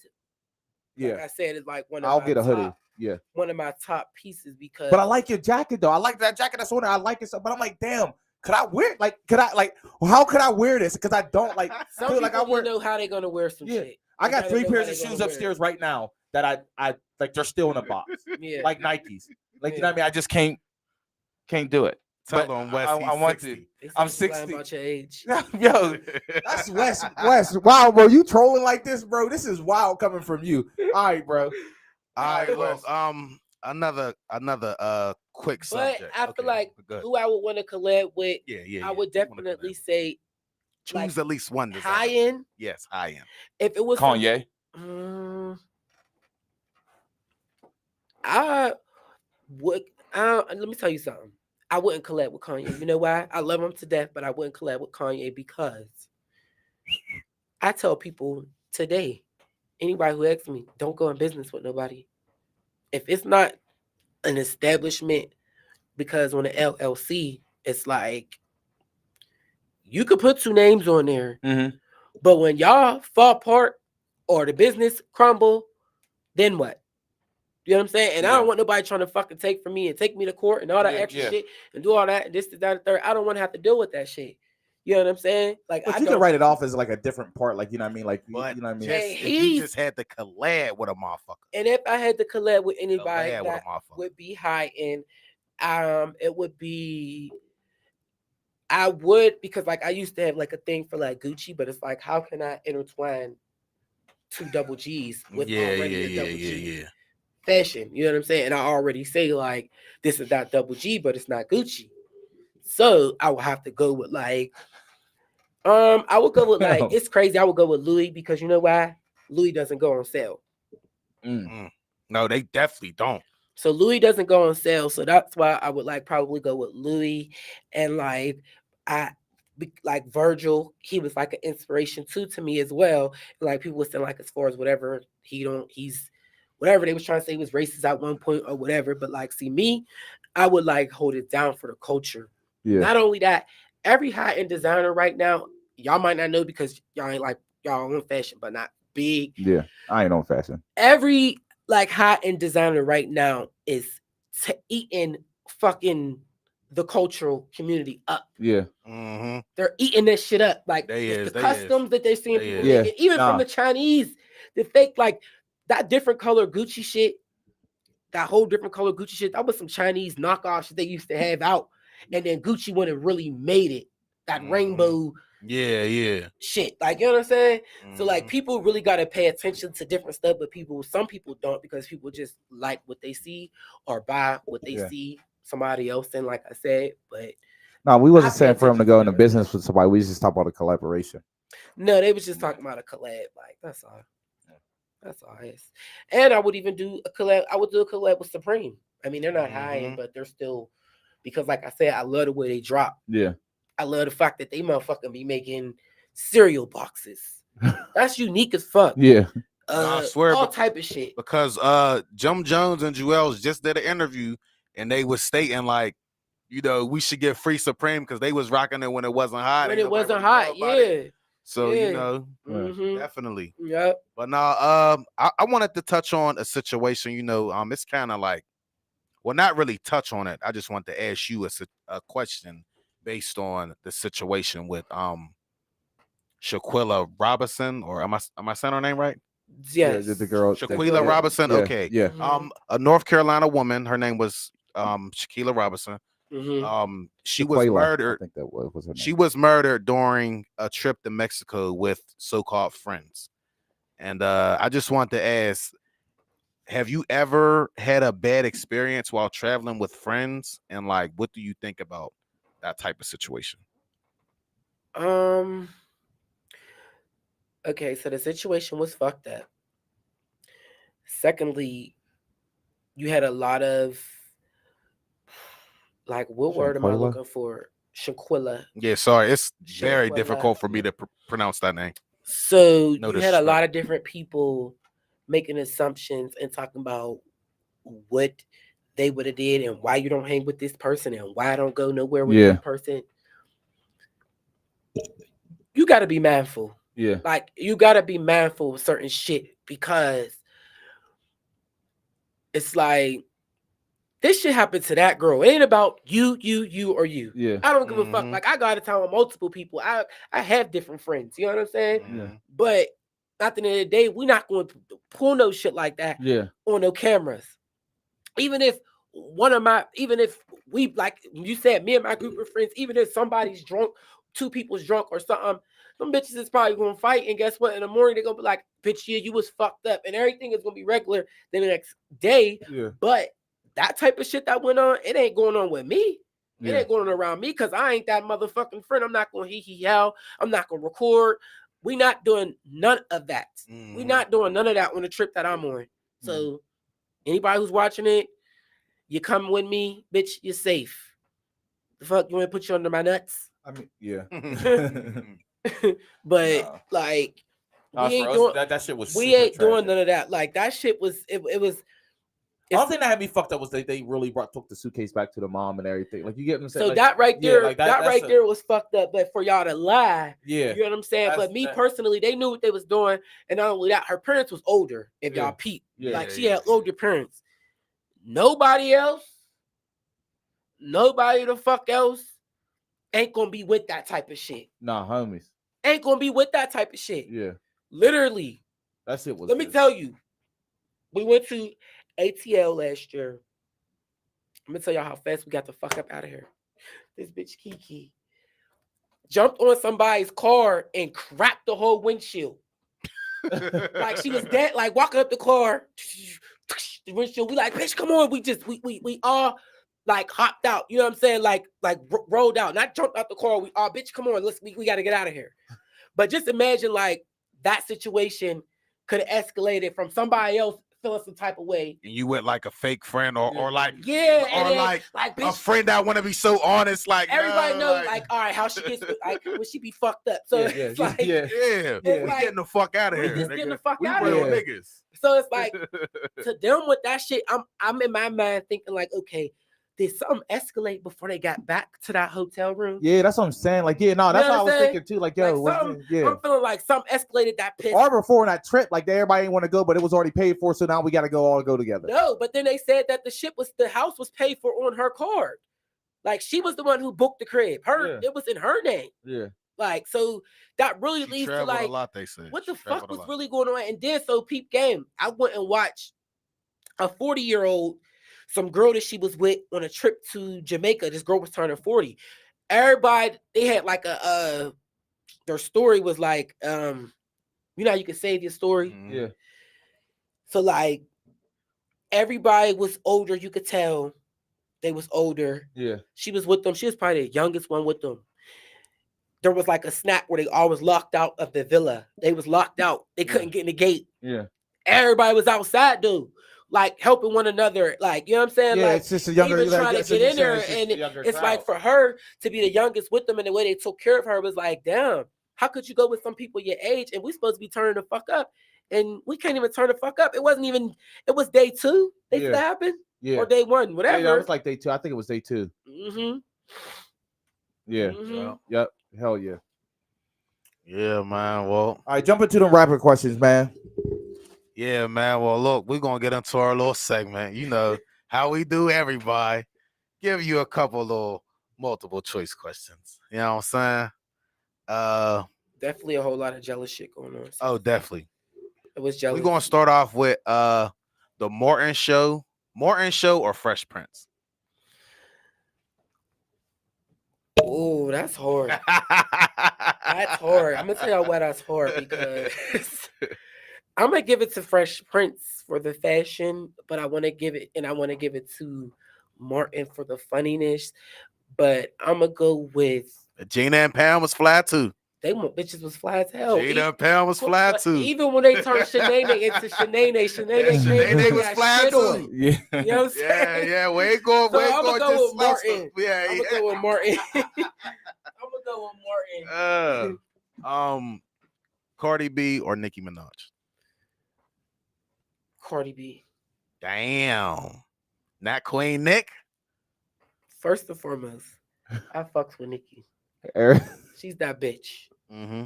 Yeah. Like I said, it's like I'll get a hoodie. Yeah. One of my top pieces because. But I like your jacket though. I like that jacket that's on there. I like it so, but I'm like, damn. Could I wear it? Like, how could I wear this? Because I don't like. Some people like I know how they're gonna wear some shit. I got gotta 3 know pairs how of they gonna shoes wear it. upstairs right now that I like. They're still in a box, Yeah. like Nikes. Like you Yeah. know what I mean? I just can't do it. Tell But him Wes, I he's want 60. to. They I'm say you lying 60. about your age. Yo, that's Wes. Wow, bro, you trolling like this, bro? This is wild coming from you. All right, bro. All right, Wes. look, another quick But subject. I feel Okay, like good. who I would want to collab with, Yeah. I would Who you wanna definitely collab with? say Choose at least one designer. high end. Yes, high end. If it was Kanye. I would. Let me tell you something. I wouldn't collab with Kanye. You know why? I love him to death, but I wouldn't collab with Kanye because I tell people today, anybody who asks me, don't go in business with nobody. If it's not an establishment, because on the LLC, it's like you could put 2 names on there, but when y'all fall apart or the business crumble, then what? You know what I'm saying? And I don't want nobody trying to fucking take from me and take me to court and all that extra shit and do all that and this, that, and the third. I don't want to have to deal with that shit. You know what I'm saying? Like, But I you don't can write it off as like a different part, like you know what I mean, like But you know what I mean. just, if you just had to collab with a motherfucker. And if I had to collab with anybody Collab with a that motherfucker. would be high end, it would be. I would, because like I used to have like a thing for like Gucci, but it's like, how can I intertwine 2 double G's with already a double G fashion? You know what I'm saying? And I already say like, this is not double G, but it's not Gucci. So I would have to go with like, I would go with like, it's crazy. I would go with Louis because you know why? Louis doesn't go on sale. No, they definitely don't. So Louis doesn't go on sale. So that's why I would like probably go with Louis. And like like Virgil, he was like an inspiration too to me as well. Like people would say like as far as whatever he's whatever they was trying to say he was racist at one point or whatever. But like see me, I would like hold it down for the culture. Yeah. Not only that, every high-end designer right now, y'all might not know because y'all ain't like y'all on fashion, but not big. Yeah, I ain't on fashion. Every like high-end designer right now is eating fucking the cultural community up. Yeah. They're eating that shit up. Like the customs that they're seeing people making, even from the Chinese, the fake like that different color Gucci shit, that whole different color Gucci shit, that was some Chinese knockoff shit they used to have out. And then Gucci went and really made it. That rainbow shit. Like, you know what I'm saying? So like people really gotta pay attention to different stuff, but some people don't because people just like what they see or buy what they see somebody else in, like I said. But no, we wasn't saying for him to go into business with somebody. We just talked about a collaboration. No, they was just talking about a collab. Like, that's all. That's all. And I would even do a collab. I would do a collab with Supreme. I mean, they're not high end, but they're still, because like I said, I love the way they drop. Yeah. I love the fact that they motherfucking be making cereal boxes. That's unique as fuck. Yeah. I swear, all type of shit. Because Jim Jones and Jewels just did an interview and they was stating like, you know, we should get free Supreme because they was rocking it when it wasn't hot. When it wasn't hot, yeah. So you know, definitely. Yep. But now, I wanted to touch on a situation. You know, it's kind of like, well, not really touch on it. I just want to ask you a question based on the situation with Shaquilla Robinson, or am I saying her name right? Yes, the girl Shaquilla Robinson. Yeah, okay, yeah. A North Carolina woman. Her name was Shaquilla Robinson. She was murdered. I think that was her name. She was murdered during a trip to Mexico with so-called friends. And I just want to ask, have you ever had a bad experience while traveling with friends? And like, what do you think about that type of situation? Okay, so the situation was fucked up. Secondly, you had a lot of, like, what word am I looking for? Shaquilla. Yeah, sorry, it's very difficult for me to pronounce that name. So you had a lot of different people making assumptions and talking about what they would have did and why you don't hang with this person and why I don't go nowhere with this person. You got to be mindful. Yeah. Like, you got to be mindful of certain shit because it's like, this shit happened to that girl. It ain't about you, or you. Yeah. I don't give a fuck. Like, I go out of town with multiple people. I have different friends. You know what I'm saying? Yeah. But at the end of the day, we're not going to pull no shit like that on no cameras. Even if we, like you said, me and my group of friends, even if somebody's drunk, 2 people's drunk or something, them bitches is probably gonna fight. And guess what? In the morning, they're gonna be like, bitch, yeah, you was fucked up. And everything is gonna be regular the next day. Yeah. But that type of shit that went on, it ain't going on with me. It ain't going on around me because I ain't that motherfucking friend. I'm not gonna hee yell. I'm not gonna record. We not doing none of that. We not doing none of that on the trip that I'm on. So anybody who's watching it, you come with me, bitch, you're safe. The fuck, you want to put you under my nuts? I mean, yeah. But like, we ain't doing that shit was. We ain't doing none of that. Like that shit was. It was. The only thing that had me fucked up was they really took the suitcase back to the mom and everything. Like, you get what I'm saying? So like, that right there, like that right there was fucked up. But for y'all to lie, yeah, you know what I'm saying. But me personally, they knew what they was doing, and not only that, her parents was older. If y'all peep, like she had older parents. Nobody else, nobody the fuck else ain't gonna be with that type of shit. Nah, homies. Ain't gonna be with that type of shit. Yeah. Literally. That shit was. Let me tell you, we went to ATL last year. I'm gonna tell y'all how fast we got the fuck up out of here. This bitch Kiki jumped on somebody's car and cracked the whole windshield. Like she was dead, like walking up the car, the windshield. We like, bitch, come on. We all like hopped out. You know what I'm saying? Like rolled out. Not jumped out the car. We all, bitch, come on. We got to get out of here. But just imagine like that situation could have escalated from somebody else feeling some type of way. And you went like a fake friend or like or then, like bitch, a friend that want to be so honest. Like everybody knows like all right, how she gets like when she be fucked up. So it's like we getting the fuck out of here. Just getting the fuck we out of real here. niggas. So it's like to them with that shit, I'm in my mind thinking like, okay, did something escalate before they got back to that hotel room? Yeah, that's what I'm saying. Like, yeah, no, that's what I was thinking too. Like, yo, like I'm feeling like something escalated that piss. Or before that trip, like everybody didn't want to go, but it was already paid for, so now we got to all go together. No, but then they said that the house was paid for on her card. Like she was the one who booked the crib. It was in her name. Yeah. Like, so that really leads to like a lot, they said. What the fuck was really going on? And then so peep game, I went and watched a 40-year-old, some girl that she was with on a trip to Jamaica. This girl was turning 40. Everybody, they had like their story was like, you know how you can save your story? Yeah. So like everybody was older, you could tell they was older. Yeah. She was with them. She was probably the youngest one with them. There was like a snap where they all was locked out of the villa. They was locked out. They couldn't get in the gate. Yeah. Everybody was outside, dude. Like helping one another, like you know what I'm saying. Yeah, like it's just a younger, even trying to get in there, and it's like for her to be the youngest with them, and the way they took care of her was like, damn, how could you go with some people your age, and we supposed to be turning the fuck up, and we can't even turn the fuck up. It wasn't even. It was day 2. They said that happened, or day 1, whatever. Yeah, it was like day 2. I think it was day 2. Mm-hmm. Yeah. Mm-hmm. Yep. Hell yeah. Yeah, man. Well, all right, jump into the rapid questions, man. Yeah, man. Well, look, we're going to get into our little segment. You know how we do, everybody. Give you a couple little multiple choice questions. You know what I'm saying? Definitely a whole lot of jealous shit going on. Oh, definitely. It was jealous. We're going to start off with the Morton Show or Fresh Prince? Oh, that's hard. That's hard. I'm going to tell y'all why that's hard because... I'm gonna give it to Fresh Prince for the fashion, but I want to give it to Martin for the funniness. But I'm gonna go with Gina and Pam was fly too. They bitches was fly as hell. Gina and Pam was fly too. Even when they turned Shanae into Shanae was fly too. Yeah, you know what I'm saying? Yeah. We ain't going. So I'm gonna go with Martin. Yeah, I'm gonna go with Martin. I'm gonna go with Martin. Cardi B or Nicki Minaj? Cardi B. Damn. Not Queen Nick? First and foremost, I fucks with Nicki. She's that bitch. Mm-hmm.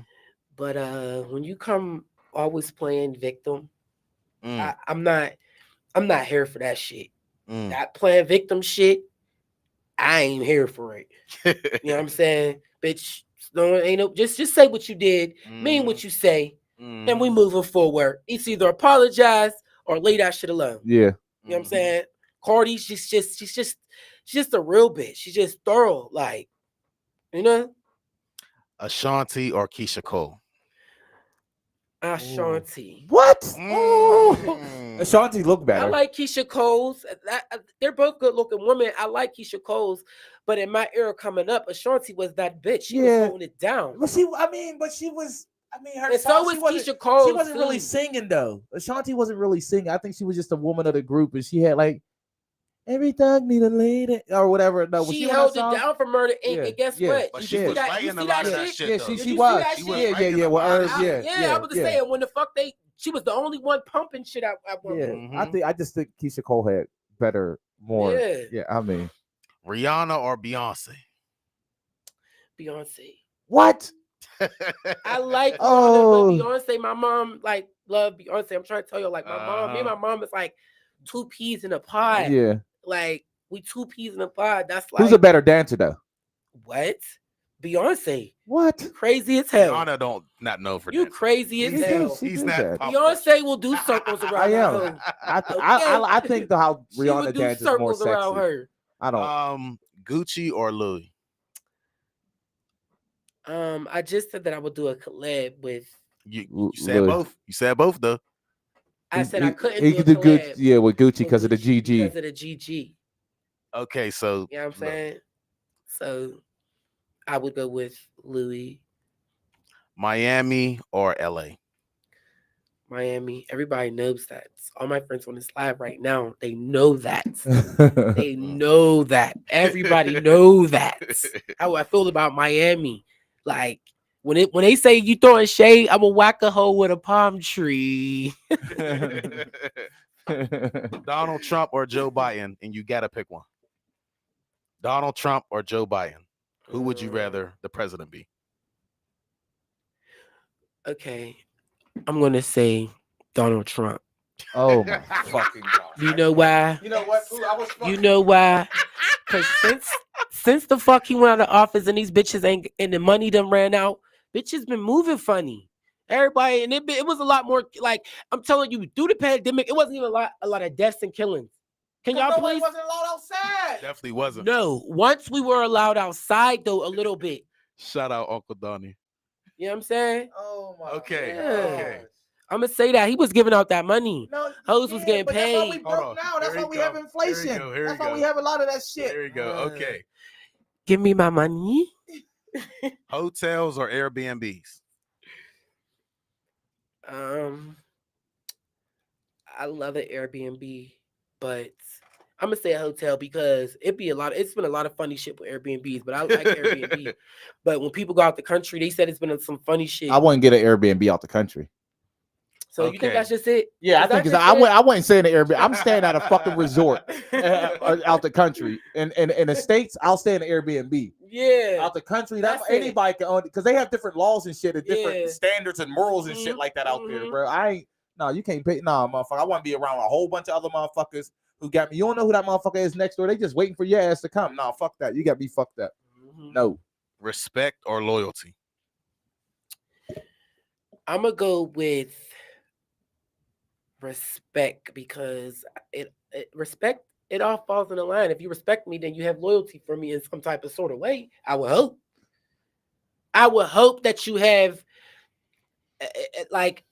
But when you come always playing victim, I'm not here for that shit. That playing victim shit, I ain't here for it. You know what I'm saying? Bitch, no, ain't no just say what you did, mean what you say. and we moving forward. It's either apologize or leave that shit alone. Yeah. You know what I'm saying? Cardi, she's just a real bitch. She's just thorough, like, you know. Ashanti or Keisha Cole? Ashanti. What? Mm. Ashanti look better. I like Keisha Cole's. They're both good looking women. I like Keisha Cole's, but in my era coming up, Ashanti was that bitch. She was holding it down. But she was. I mean, her And song, so was she wasn't, Keisha Cole. She wasn't really singing though. Ashanti wasn't really singing. I think she was just a woman of the group, and she had like every thug need a lady or whatever. No, was She she on held that it song? down for Murder Inc. And guess what? But You she see was that? writing You a see lot that of that shit? shit. Yeah, though. she Did you was. see that She shit? was Yeah, writing a well, lot of yeah, shit. I'm about to say, and when the fuck she was the only one pumping shit at one point. Yeah, I just think Keisha Cole had better, more. Yeah, I mean, Rihanna or Beyonce? Beyonce. What? I like Rihanna, Oh. but Beyonce, my mom like love Beyonce. I'm trying to tell you, like my mom, me and my mom is like two peas in a pod. Yeah. Like we two peas in a pod. That's like Who's a better dancer though? what? Beyonce. What? You crazy as hell. Rihanna don't not know for you dancing. crazy as hell. He's not. Beyonce will do circles around I am. her. I think how She would Rihanna do dances more circles around sexy. her. I don't. Gucci or Louis? I just said that I would do a collab with. You said both. You said both though. I said I couldn't He do a could do collab. good. Yeah, with Gucci because of the GG. Because of the GG. Okay, so You know what I'm saying? So I would go with Louis. Miami or LA? Miami. Everybody knows that. All my friends on this live right now, they know that. They know that. Everybody know that. How I feel about Miami. Like when they say you throwing shade, I'm gonna whack a hole with a palm tree. Donald Trump or Joe Biden, and you gotta pick one. Donald Trump or Joe Biden? Who would you rather the president be? Okay, I'm gonna say Donald Trump. Oh my fucking god! You know why? You know what? You know why? Because since the fuck he went out of office and these bitches ain't and the money done ran out, bitches been moving funny. Everybody and it was a lot more like I'm telling you through the pandemic, it wasn't even a lot of deaths and killings. Can y'all please? Wasn't allowed outside. Definitely wasn't. No, once we were allowed outside though a little bit. Shout out Uncle Donnie. You know what I'm saying? Oh my. Okay. Yeah. Okay. I'm gonna say that he was giving out that money. No, Hoes was getting but paid. That's why we broke now. That's why we have inflation. That's why we have a lot of that shit. There you go. Okay. Give me my money. Hotels or Airbnbs? I love an Airbnb, but I'm gonna say a hotel because it's been a lot of funny shit with Airbnbs, but I like Airbnb. But when people go out the country, they said it's been some funny shit. I wouldn't get an Airbnb out the country. So you think that's just it? Yeah, I think I wouldn't stay in the Airbnb. I'm staying at a fucking resort out the country. In the States, I'll stay in the Airbnb. Yeah. Out the country, that's anybody can own it because they have different laws and shit and different Yeah. standards and morals and shit like that out there, bro. You can't pay. Nah, motherfucker. I want to be around a whole bunch of other motherfuckers who got me. You don't know who that motherfucker is next door. They just waiting for your ass to come. Nah, fuck that. You got me fucked up. No. Respect or loyalty? I'm gonna go with respect because respect. It all falls in the line. If you respect me, then you have loyalty for me in some type of sort of way. I would hope. I would hope that you have, like,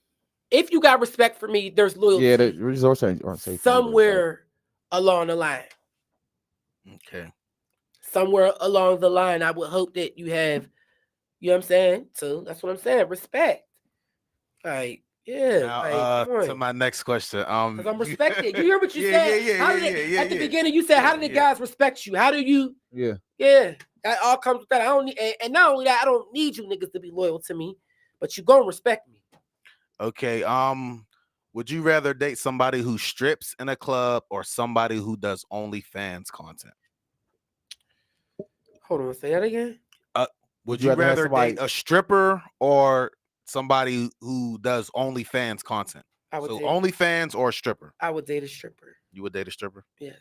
if you got respect for me, there's loyalty. Yeah, the resorts aren't safe somewhere along the line. Okay. Somewhere along the line, I would hope that you have. You know what I'm saying? So that's what I'm saying. Respect. Like, yeah. Now, to my next question. Because I'm respected. You hear what you said? Yeah. At the beginning, you said, how do the guys respect you? How do you? Yeah. Yeah. That all comes with that. I don't need, and not only that, I don't need you niggas to be loyal to me, but you gonna respect me. Okay. Would you rather date somebody who strips in a club or somebody who does OnlyFans content? Hold on, say that again. Would you rather date a stripper or somebody who does OnlyFans content? So OnlyFans or a stripper? I would date a stripper. You would date a stripper? Yes.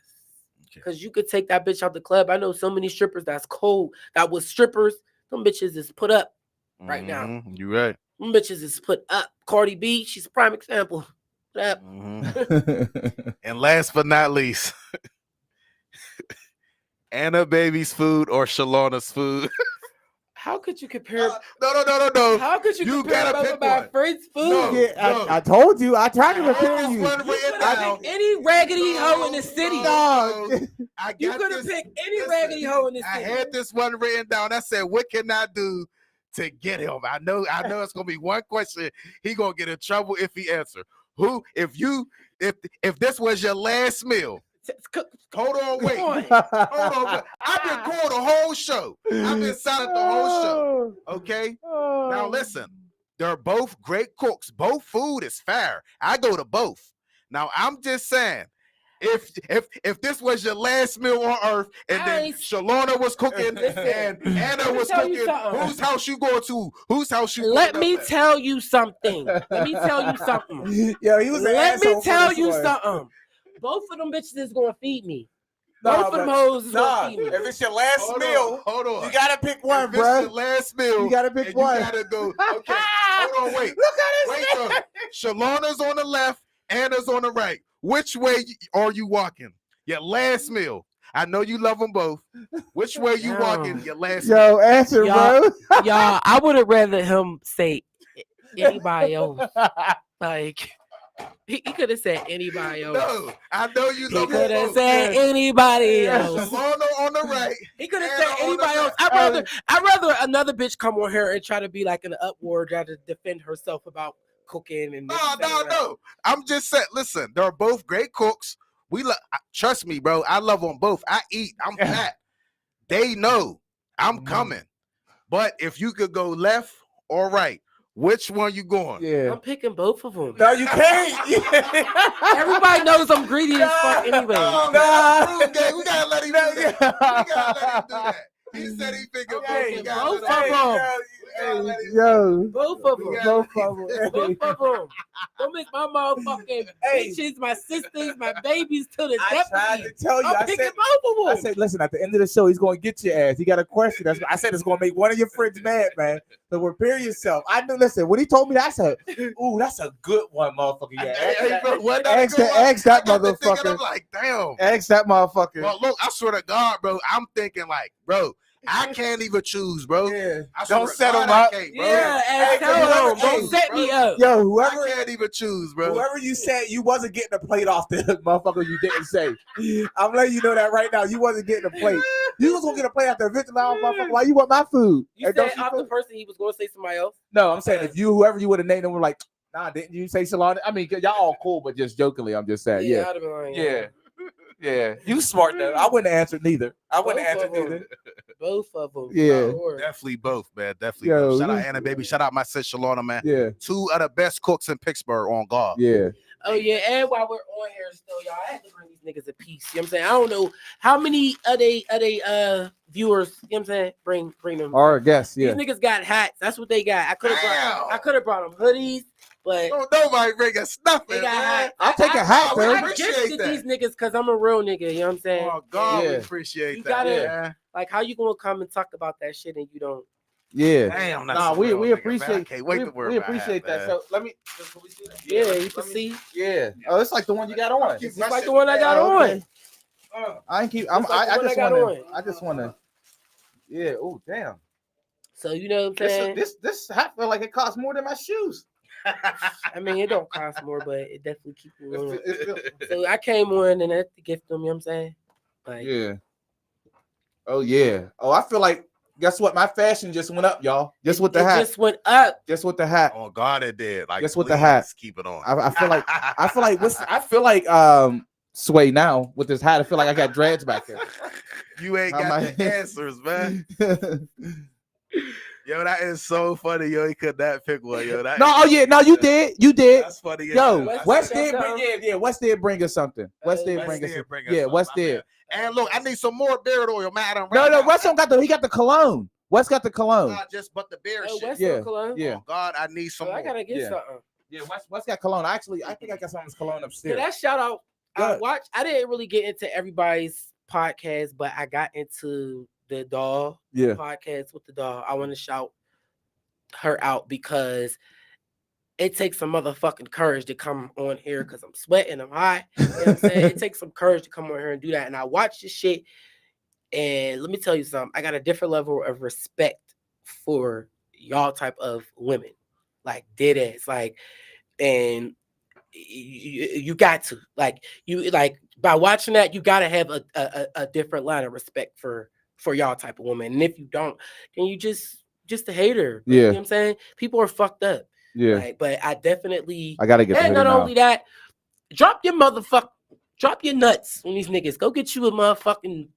Because you could take that bitch out the club. I know so many strippers that's cold. That was strippers. Them bitches is put up right now. You right. Them bitches is put up. Cardi B, she's a prime example. Put up. And last but not least, Anna Baby's food or Shalana's food? How could you compare? No. How could you compare gotta both pick of my one. friends' food? No. Yeah, I told you. I tried to I prepare had you. this one written You could down. have picked any raggedy hoe in the city. No. I You got could have this- picked any listen, raggedy hoe in the I city. had this one written down. I said, what can I do to get him? I know it's gonna be one question. He gonna get in trouble if he answer. Who, if this was your last meal? Hold on, wait. Hold on. Wait. I've been going the whole show. I've been silent the whole show. Okay. Now listen, they're both great cooks. Both food is fair. I go to both. Now I'm just saying, if this was your last meal on earth, and then Shalana was cooking and Anna was cooking, whose house you going to? Whose house you? Let me tell you something. Let me tell you something. Yo, he was an Let me asshole for tell this you one. something. Both of them bitches is gonna feed me. Nah, Both of them but- hoes is Nah, gonna feed me. if it's your last meal, hold on. you gotta pick one, If it's bro. your last meal, You gotta pick and one. You gotta go. Okay, hold on, wait. Look at Wait, this. though. Shalana's on the left, Anna's on the right. Which way are you walking? Your last meal. I know you love them both. Which way you walking? Your last meal. Yo, answer, Y'all- bro. Y'all, I would have rather him say anybody else. Like he could have said anybody else. No, I know you He love could them have both. said anybody else. Shalana on the right. He could have Anna said on the anybody else. left. I'd rather another bitch come on here and try to be like an uproar, try to defend herself about cooking and No. I'm just saying. Listen, they're both great cooks. Trust me, bro. I love them both. I eat. I'm fat. They know I'm coming. But if you could go left or right, which one you going? Yeah. I'm picking both of them. No, you can't. Everybody knows I'm greedy as fuck anyway. No, man, GroovGang, we gotta let him do that. We gotta let him do that. He said he picking both. We gotta both let him- of them. we gotta let him- Yo. Both of them. We Both gotta- of them. Both of them. Don't make my motherfucking bitches, my sisters, my babies to the I death tried of to me. tell you. I'm I picking said, both I of them. said, listen, at the end of the show, he's going to get your ass. He got a question. I said it's going to make one of your friends mad, man. So prepare yourself. I knew, listen, when he told me that, I said, ooh, that's a good one, motherfucker. Yeah, Hey, bro, what ask that that I got to thinking, motherfucker. I'm like, damn. Ask that motherfucker. Bro, look, I swear to God, bro, I'm thinking like, bro, I can't even choose, bro. yeah. I swear Don't to set God, him I up. can't, bro. Yeah, and Hey, tell whoever- them, don't hey, set me bro. up. Yo, I whoever can't even choose, bro. Whoever you said you wasn't getting a plate off the motherfucker you didn't say. I'm letting you know that right now. You wasn't getting a plate. You was gonna get a plate after Victor Loud, motherfucker. Why you want my food? You And don't said you off the feel- person he was going to say somebody else. No, I'm saying if you, whoever you would have named them, were like, nah, didn't you say Shalana? I mean, y'all all cool, but just jokingly, I'm just saying, yeah. I'd have been like, Yeah. Yeah, you smart though. I wouldn't have answered neither. I wouldn't have Both answered of them. neither. Both of them. Yeah. Sure. Definitely both, man. Definitely Yo, both. Shout out this- Anna, baby. Shout out my sis Shalana, man. Yeah, Two of the best cooks in Pittsburgh on God. yeah. Oh yeah, and while we're on here still, y'all, I had to bring these niggas a piece. You know what I'm saying? I don't know how many of they viewers, you know what I'm saying? Bring them. Our guess, yeah. These niggas got hats. That's what they got. I could have brought them hoodies, but Don't nobody bring us nothing, they got man. hats. I'll take a hat, we though. I appreciate gifted that. these niggas because I'm a real nigga. You know what I'm saying? Oh God, we Yeah. appreciate You that. gotta- man. Like, how you gonna come and talk about that shit and you don't? Yeah. Damn, that's Nah, a real we nigga, man. I appreciate can't wait to wear we my hat, appreciate that. man. So let me Yeah, you can see. Yeah. Oh, it's like the one you got on. It's like the one I got Oh, okay. on. I ain't keep It's like the one I just wanna Yeah, oh damn. So you know what I'm saying? This hat feel like it costs more than my shoes. I mean, it don't cost more, but it definitely keeps you on. It feel- So I came on and I had to gift them. You know what I'm saying? Like, yeah. Oh yeah. Oh, I feel like guess what? My fashion just went up, y'all. Just with the it hat. just went up. Just with the hat. Oh God, it did. Like, Just with the please hat. keep it on. I feel like Sway now with this hat. I feel like I got dreads back there. You ain't I got might- the answers, man. Yo, that is so funny. Yo, he could not pick one. Yo, that No, oh yeah, no, you did. That's funny. as Yo, hell. West That's did bring West did bring us something. West did bring us something. Yeah, West did. And look, I need some more beard oil, man. I done No, ran no, out. West don't got he got the cologne. West got the cologne. Not just but the beard Oh, shit. West Yeah, on Cologne? yeah. Oh God, I need some Oh, I more. gotta get Yeah. something. Yeah, West got cologne. I think I got some of his cologne So upstairs. that shout out. I Good. watched. I didn't really get into everybody's podcast, but I got into the doll Yeah. podcast with the doll. I want to shout her out because it takes some motherfucking courage to come on here because I'm sweating, I'm hot. You know what I'm saying? It takes some courage to come on here and do that. And I watch this shit, and let me tell you something. I got a different level of respect for y'all type of women, like dead ass, like, and you got to like by watching that, you got to have a different line of respect for y'all type of woman. And if you don't, then you just a hater. You know what I'm saying? People are fucked up. Yeah. Like, but I definitely gotta get. And not only that, drop your nuts on these niggas. Go get you a motherfucking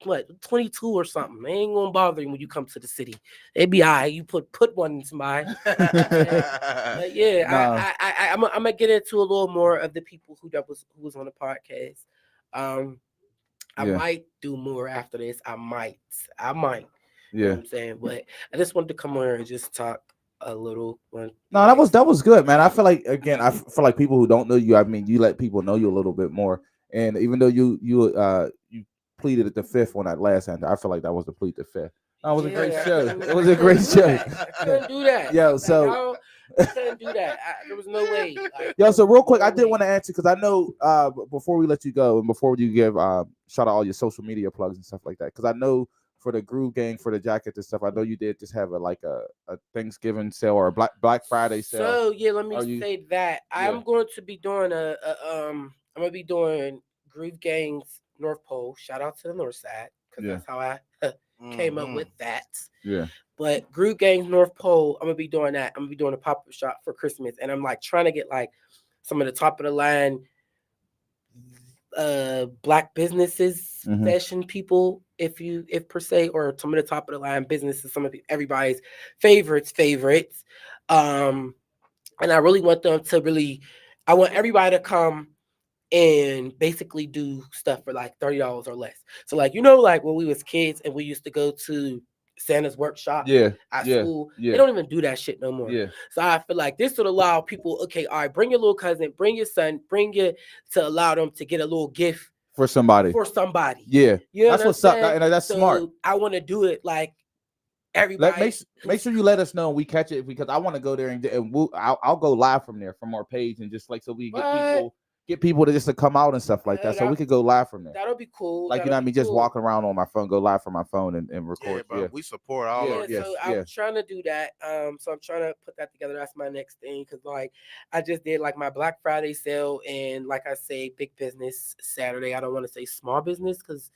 22 or something. They ain't gonna bother you when you come to the city. They be all right. You put one in somebody. But yeah, I'm gonna get into a little more of the people who was on the podcast. I might do more after this. I might. Yeah. You know what I'm saying? But I just wanted to come on here and just talk a little. No, that was good, man. I feel like, again, I feel like people who don't know you, I mean, you let people know you a little bit more. And even though you pleaded at the fifth on that last end, I feel like that was the plead the fifth. That was a great show. It was a great show. Couldn't do that. Yo, so I couldn't do that. There was no way. Yo, so real quick, I did want to answer because I know before we let you go and before you give shout out all your social media plugs and stuff like that, because I know for the GroovGang, for the jacket and stuff, I know you did just have a Thanksgiving sale or a Black Friday sale. So yeah, let me say that I'm going to be doing I'm gonna be doing GroovGang's North Pole. Shout out to the North Side because that's how I came up with that. Yeah. But GroovGang's North Pole, I'm gonna be doing that. I'm gonna be doing a pop-up shop for Christmas, and I'm like trying to get like some of the top of the line black businesses fashion people, if per se, or some of the top of the line businesses, some of everybody's favorites. And I really want them to I want everybody to come and basically do stuff for like $30 or less. So like, like when we was kids and we used to go to Santa's workshop at school, they don't even do that shit no more. So I feel like this would allow people, okay, all right, bring your little cousin, bring your son, to allow them to get a little gift for somebody. Yeah, that's what's up, and that's smart. I want to do it like everybody. Make sure you let us know and we catch it, because I want to go there and I'll go live from there, from our page, and just like so we get people to just to come out and stuff like that, so we could go live from there. That'll be cool. Like, just walking around on my phone, go live from my phone and record. Yeah, we support all of it. So I'm trying to do that. So I'm trying to put that together. That's my next thing, because like I just did like my Black Friday sale, and like I say, big business Saturday. I don't want to say small business, because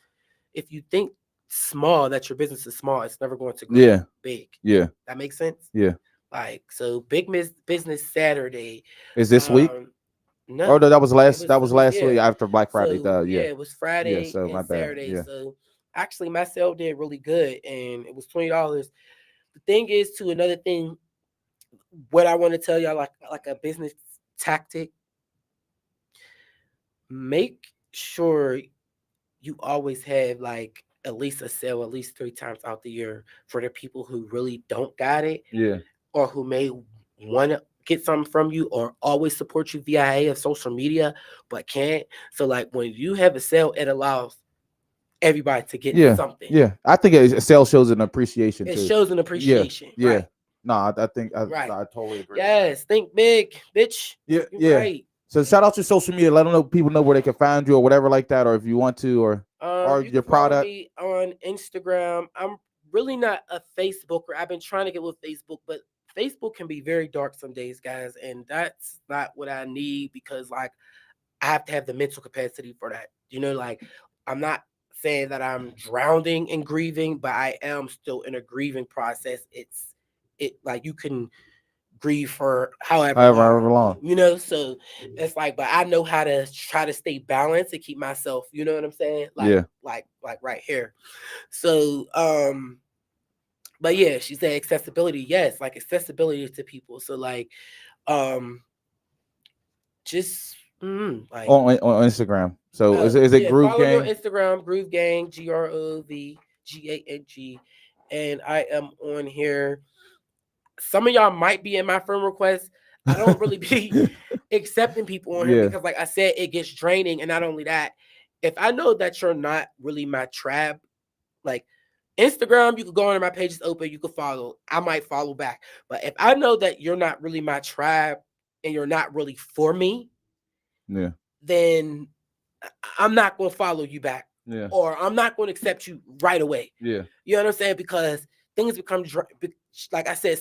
if you think small that your business is small, it's never going to grow big. Yeah, that makes sense. Yeah, like so big business Saturday is this week. No, that was last week after Black Friday. So, it was Friday and Saturday. So actually my sale did really good, and it was $20. The thing is, to another thing, what I want to tell y'all, like a business tactic, make sure you always have like at least a sale at least 3 times out the year for the people who really don't got it. Yeah. Or who may want to get something from you or always support you via of social media, but can't. So like when you have a sale, it allows everybody to get something. Yeah. I think a sale shows an appreciation. It shows an appreciation. Yeah. Right. No, I think I totally agree. Yes. Think big, bitch. Yeah. Yeah. Right. So shout out to social media. Let them know, people know where they can find you or whatever like that, or if you want to, or your product. Me on Instagram. I'm really not a Facebooker. I've been trying to get with Facebook, but Facebook can be very dark some days, guys, and that's not what I need, because like I have to have the mental capacity for that. Like I'm not saying that I'm drowning in grieving, but I am still in a grieving process. It like you can grieve for however long. So it's like, but I know how to try to stay balanced and keep myself, you know what I'm saying? Like right here. So but yeah, she said accessibility. Yes, like accessibility to people. So like, just like on Instagram. So is it GroovGang? On Instagram, GroovGang, GroovGang, and I am on here. Some of y'all might be in my friend request. I don't really be accepting people on here because, like I said, it gets draining. And not only that, if I know that you're not really my tribe, like Instagram, you could go on my page is open, you could follow. I might follow back. But if I know that you're not really my tribe and you're not really for me, then I'm not gonna follow you back. Yeah. Or I'm not gonna accept you right away. Yeah. You know what I'm saying? Because things become like I said,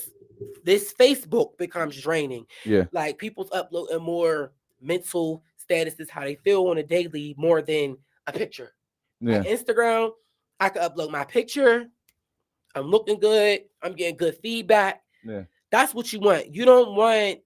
this Facebook becomes draining. Yeah. Like people's uploading more mental statuses, how they feel on a daily more than a picture. Yeah. Like Instagram, I could upload my picture. I'm looking good. I'm getting good feedback. Yeah. That's what you want. You don't want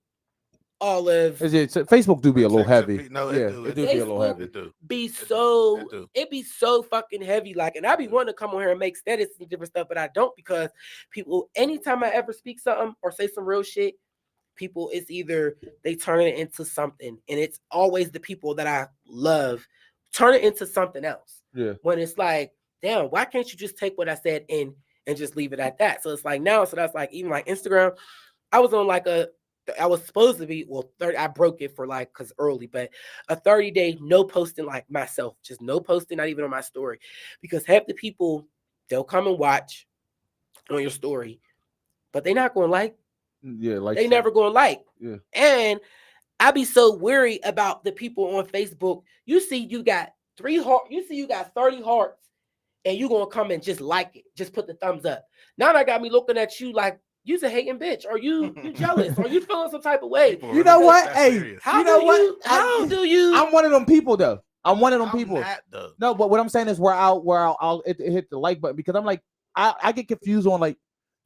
all of Facebook do be a little heavy. No, yeah, it do be a little heavy. It be so fucking heavy. Like, and I be wanting to come on here and make status and different stuff, but I don't because people, anytime I ever speak something or say some real shit, people, it's either they turn it into something, and it's always the people that I love turn it into something else. Yeah. When it's like, damn, why can't you just take what I said and just leave it at that? So it's like now, so that's like even like Instagram. I was on like I was supposed to be 30. I broke it for like because early, but a 30-day no posting, like myself, just no posting, not even on my story, because half the people they'll come and watch on your story, but they're not going to like. Yeah, like they never going to like. Yeah, and I be so worried about the people on Facebook. You see, you got 3 hearts. You see, you got 30 hearts, and you gonna come and just like it, just put the thumbs up. Now that got me looking at you like you's a hating bitch, or you jealous, or you feeling some type of way. You know what? Hey, how do you? I'm one of them people though. I'm one of them I'm people. not, though. No, but what I'm saying is where I'll hit the like button because I'm like I get confused on like,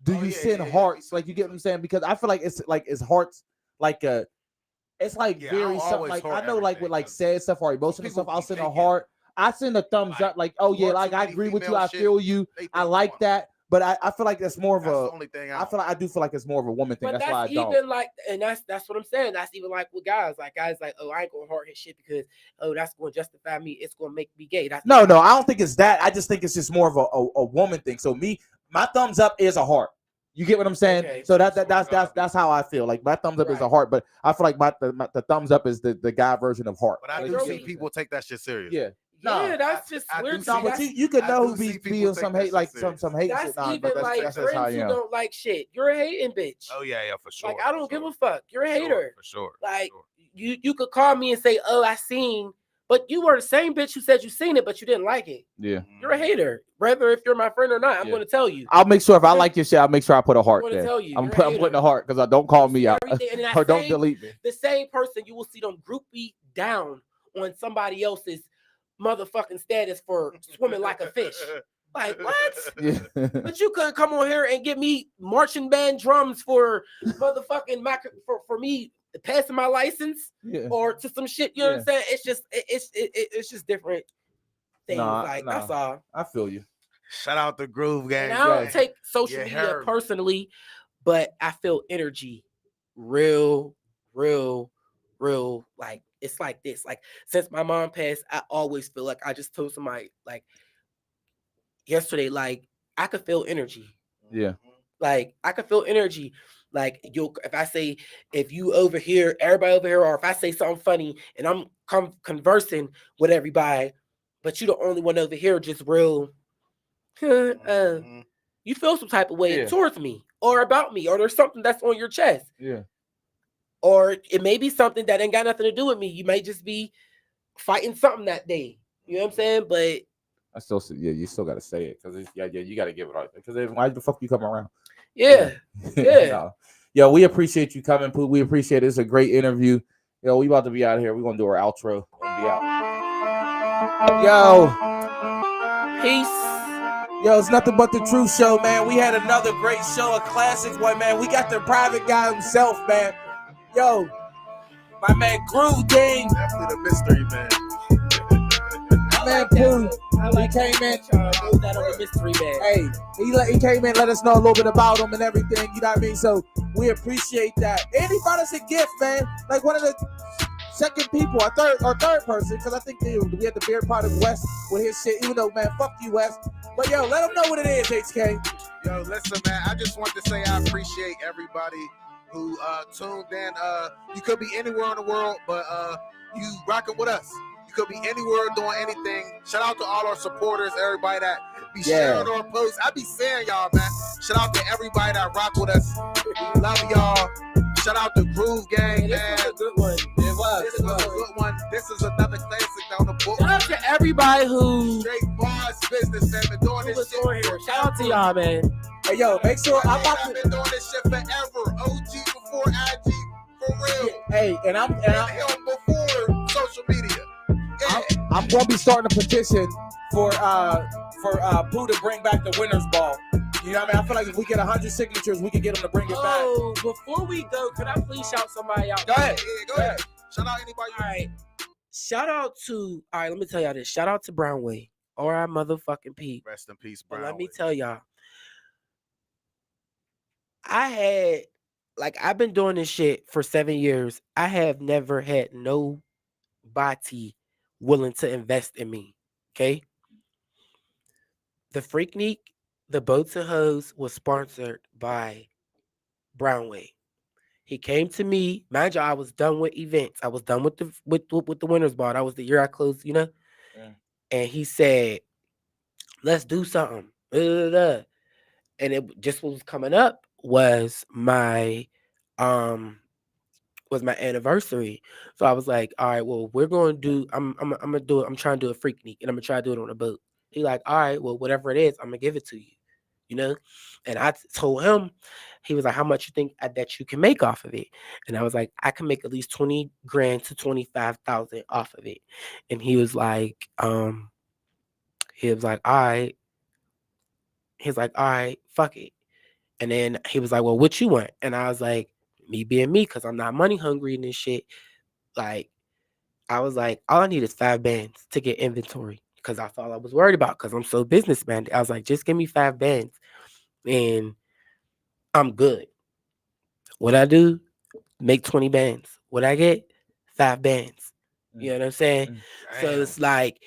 do you send hearts? Like you get what I'm saying? Because I feel like it's hearts like it's like very something like I know like with like sad stuff or emotional stuff. I'll send a heart. I send a thumbs up like, oh yeah, like I agree with you. I feel you. I like that. But I feel like that's more of a. I feel like I do feel like it's more of a woman thing. But that's why I don't. Even like, and that's what I'm saying. That's even like with guys. Like guys, like, oh, I ain't gonna heart his shit because that's gonna justify me. It's gonna make me gay. That's no, I don't think it's that. I just think it's just more of a woman thing. So my thumbs up is a heart. You get what I'm saying? Okay. So that's how I feel. Like my thumbs up is a heart, but I feel like the thumbs up is the guy version of heart. But I do see people take that shit serious. Yeah. Yeah, that's just weird. No, but you could know who be feel some hate, like some hate shit. That's even like friends who don't like shit. You're a hating bitch. Oh yeah, for sure. Like I don't give a fuck. You're a hater. For sure. Like you could call me and say, oh, I seen, but you were the same bitch who said you seen it, but you didn't like it. Yeah. You're a hater. Whether if you're my friend or not, I'm going to tell you. I'll make sure if I like your shit, I'll make sure I put a heart there. Tell you. I'm putting a heart because I don't call me out or don't delete me. The same person you will see them groupie down on somebody else's motherfucking status for swimming like a fish. Like what? Yeah. But you couldn't come on here and give me marching band drums for motherfucking for me passing my license or to some shit. You know what I'm saying? It's just different things. That's all. I feel you. Shout out to GroovGang. And I don't take social media personally, but I feel energy real. Like it's like this. Like since my mom passed, I always feel like I just told somebody like yesterday, like I could feel energy. Yeah. Like I could feel energy. Like if I say, if you over here, everybody over here, or if I say something funny and I'm conversing with everybody, but you the only one over here just real, you feel some type of way towards me or about me, or there's something that's on your chest. Yeah. Or it may be something that ain't got nothing to do with me. You may just be fighting something that day. You know what I'm saying? But I still say, you still got to say it because you got to give it out. Because why the fuck you come around? Yeah. No. Yo, we appreciate you coming, Pooh. We appreciate it. It's a great interview. Yo, we about to be out of here. We're going to do our outro and be out. Yo. Peace. Yo, it's nothing but the truth show, man. We had another great show, a classic one, man. We got the private guy himself, man. Yo, my man GroovGang. Definitely the mystery man. Man, Pooh. He came in. Hey, he came in, let us know a little bit about him and everything. You know what I mean? So we appreciate that. And he brought us a gift, man. Like one of the second people, our third person, because I think we had the beard part of West with his shit. Even though, man, fuck you, West. But yo, let him know what it is, HK. Yo, listen, man. I just want to say I appreciate everybody who tuned in. You could be anywhere in the world, but you rocking with us. You could be anywhere doing anything. Shout out to all our supporters, everybody that be sharing our posts. I be saying y'all, man. Shout out to everybody that rock with us. Love y'all. Shout out to GroovGang, man. This was a good one. It was. This was a good one. This is another classic down the book. Shout out to everybody who Straight bars business, man. Been doing this was shit. on here. Shout out to y'all, man. Hey, yo, make sure I'm about I've to. been doing this shit forever. OG before IG, for real. Hey, and I'm him before social media. Yeah. I'm gonna be starting a petition for Pooh to bring back the winners ball. You know what I mean? I feel like if we get 100 signatures, we can get him to bring it back. Oh, before we go, could I please shout somebody out? Go ahead. Yeah, go ahead. Shout out anybody. All right. Shout out to, all right, let me tell y'all this. Shout out to Brownway or our motherfucking P. Rest in peace, But Brown. let me tell y'all, I've been doing this shit for 7 years. I have never had nobody willing to invest in me. Okay. The Freaknik, the Boats and Hoes was sponsored by Brownway. He came to me. Mind you, I was done with events. I was done with the winners ball. That was the year I closed, you know. Yeah. And he said, "Let's do something." And it just was coming up was my anniversary. So I was like, "All right, well, we're going to do. I'm gonna do it. I'm trying to do a Freaknik, and I'm gonna try to do it on a boat." He like, "All right, well, whatever it is, I'm gonna give it to you." You know, and I told him, he was like, "How much you think that you can make off of it?" And I was like, "I can make at least 20 grand to 25,000 off of it." And he was like, "All right." He's like, "All right, fuck it." And then he was like, "Well, what you want?" And I was like, me being me, because I'm not money hungry and this shit. Like, I was like, all I need is 5 bands to get inventory. Because that's all I was worried about, because I'm so businessman. I was like, just give me 5 bands and I'm good. What I do, make 20 bands. What I get, 5 bands. You know what I'm saying? Damn. So it's like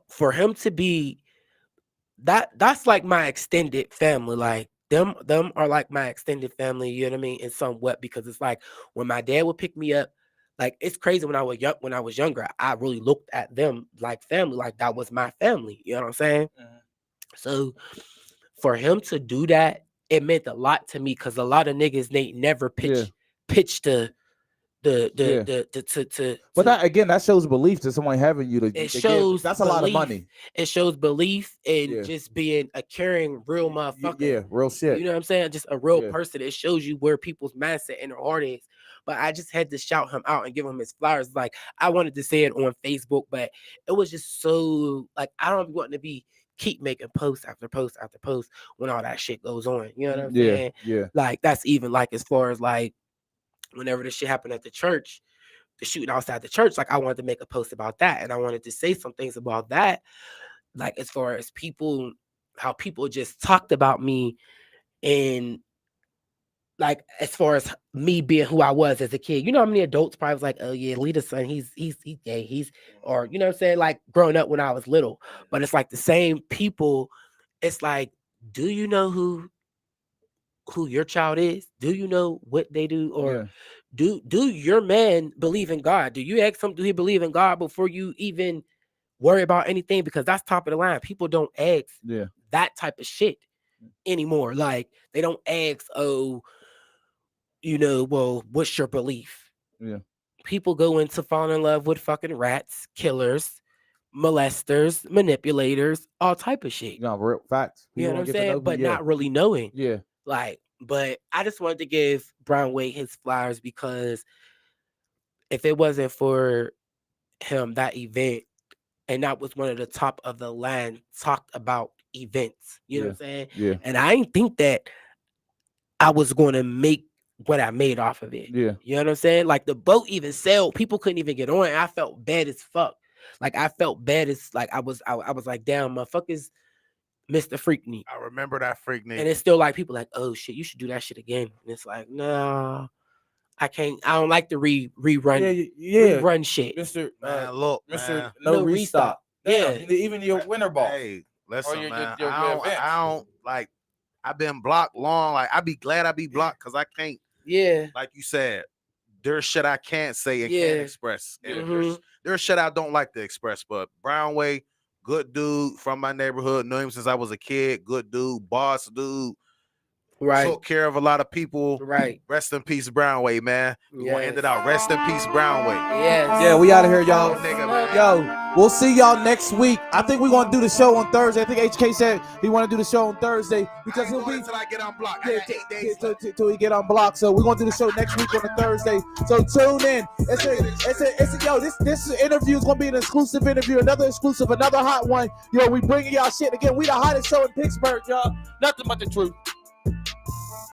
for him to be that's like my extended family. Like them are like my extended family, you know what I mean? In somewhat, because it's like when my dad would pick me up, like it's crazy when I was younger, I really looked at them like family, like that was my family, you know what I'm saying? So for him to do that, it meant a lot to me, because a lot of niggas they never pitch to But that again, that shows belief to someone having you to. It shows that's a lot of money. It shows belief in just being a caring, real motherfucker. Yeah, real shit. You know what I'm saying? Just a real person. It shows you where people's mindset and their heart is. But I just had to shout him out and give him his flowers. Like, I wanted to say it on Facebook, but it was just so, like, I don't want to keep making post after post after post when all that shit goes on. You know what I'm saying? Yeah. Like, that's even like as far as like whenever this shit happened at the church, the shooting outside the church, like I wanted to make a post about that. And I wanted to say some things about that. Like as far as people, how people just talked about me, and like as far as me being who I was as a kid. You know how many adults probably was like, "Oh yeah, Lita's son, he's gay, or you know what I'm saying?" Like growing up when I was little. But it's like the same people, it's like, do you know who your child is? Do you know what they do? Or do your man believe in God? Do you ask him, do he believe in God before you even worry about anything? Because that's top of the line. People don't ask that type of shit anymore. Like they don't ask, "Oh, you know, well, what's your belief?" Yeah. People go into falling in love with fucking rats, killers, molesters, manipulators, all type of shit. No, real facts. You know what I'm saying? But not really knowing. Yeah. Like, but I just wanted to give Brownway his flowers, because if it wasn't for him, that event, and that was one of the top of the line talked about events, you know what I'm saying? Yeah. And I didn't think that I was going to make what I made off of it. Yeah. You know what I'm saying? Like the boat even sailed, people couldn't even get on. I felt bad as fuck. Like I felt bad as like I was like, damn, motherfuckers, Mr. Freaknik. I remember that Freaknik. And it's still like people like, "Oh shit, you should do that shit again." And it's like, no, I can't. I don't like to rerun shit. Mr. Man, look, Mr. man. No restock. Yeah. Even your winter ball. Hey, listen, Or your man. events. I don't like. I've been blocked long. Like I be glad I be blocked, because I can't. Yeah. Like you said, there's shit I can't say and can't express. And there's shit I don't like to express. But Brownway, Good dude from my neighborhood. Knew him since I was a kid. Good dude, boss dude. Right. Took care of a lot of people. Right. Rest in peace, Brownway, man. We want to end it Yes. out. Rest in peace, Brownway. Yes. Yeah, we out of here, y'all. Nigga, man. Yo, we'll see y'all next week. I think we're gonna do the show on Thursday. I think HK said he want to do the show on Thursday because he'll be until I get unblocked. yeah, I got 8 days till he get unblocked. So we're gonna do the show next week on a Thursday. So tune in. This interview is gonna be an exclusive interview, another exclusive, another hot one. Yo, we bringing y'all shit again. We the hottest show in Pittsburgh, y'all. Nothing but the truth.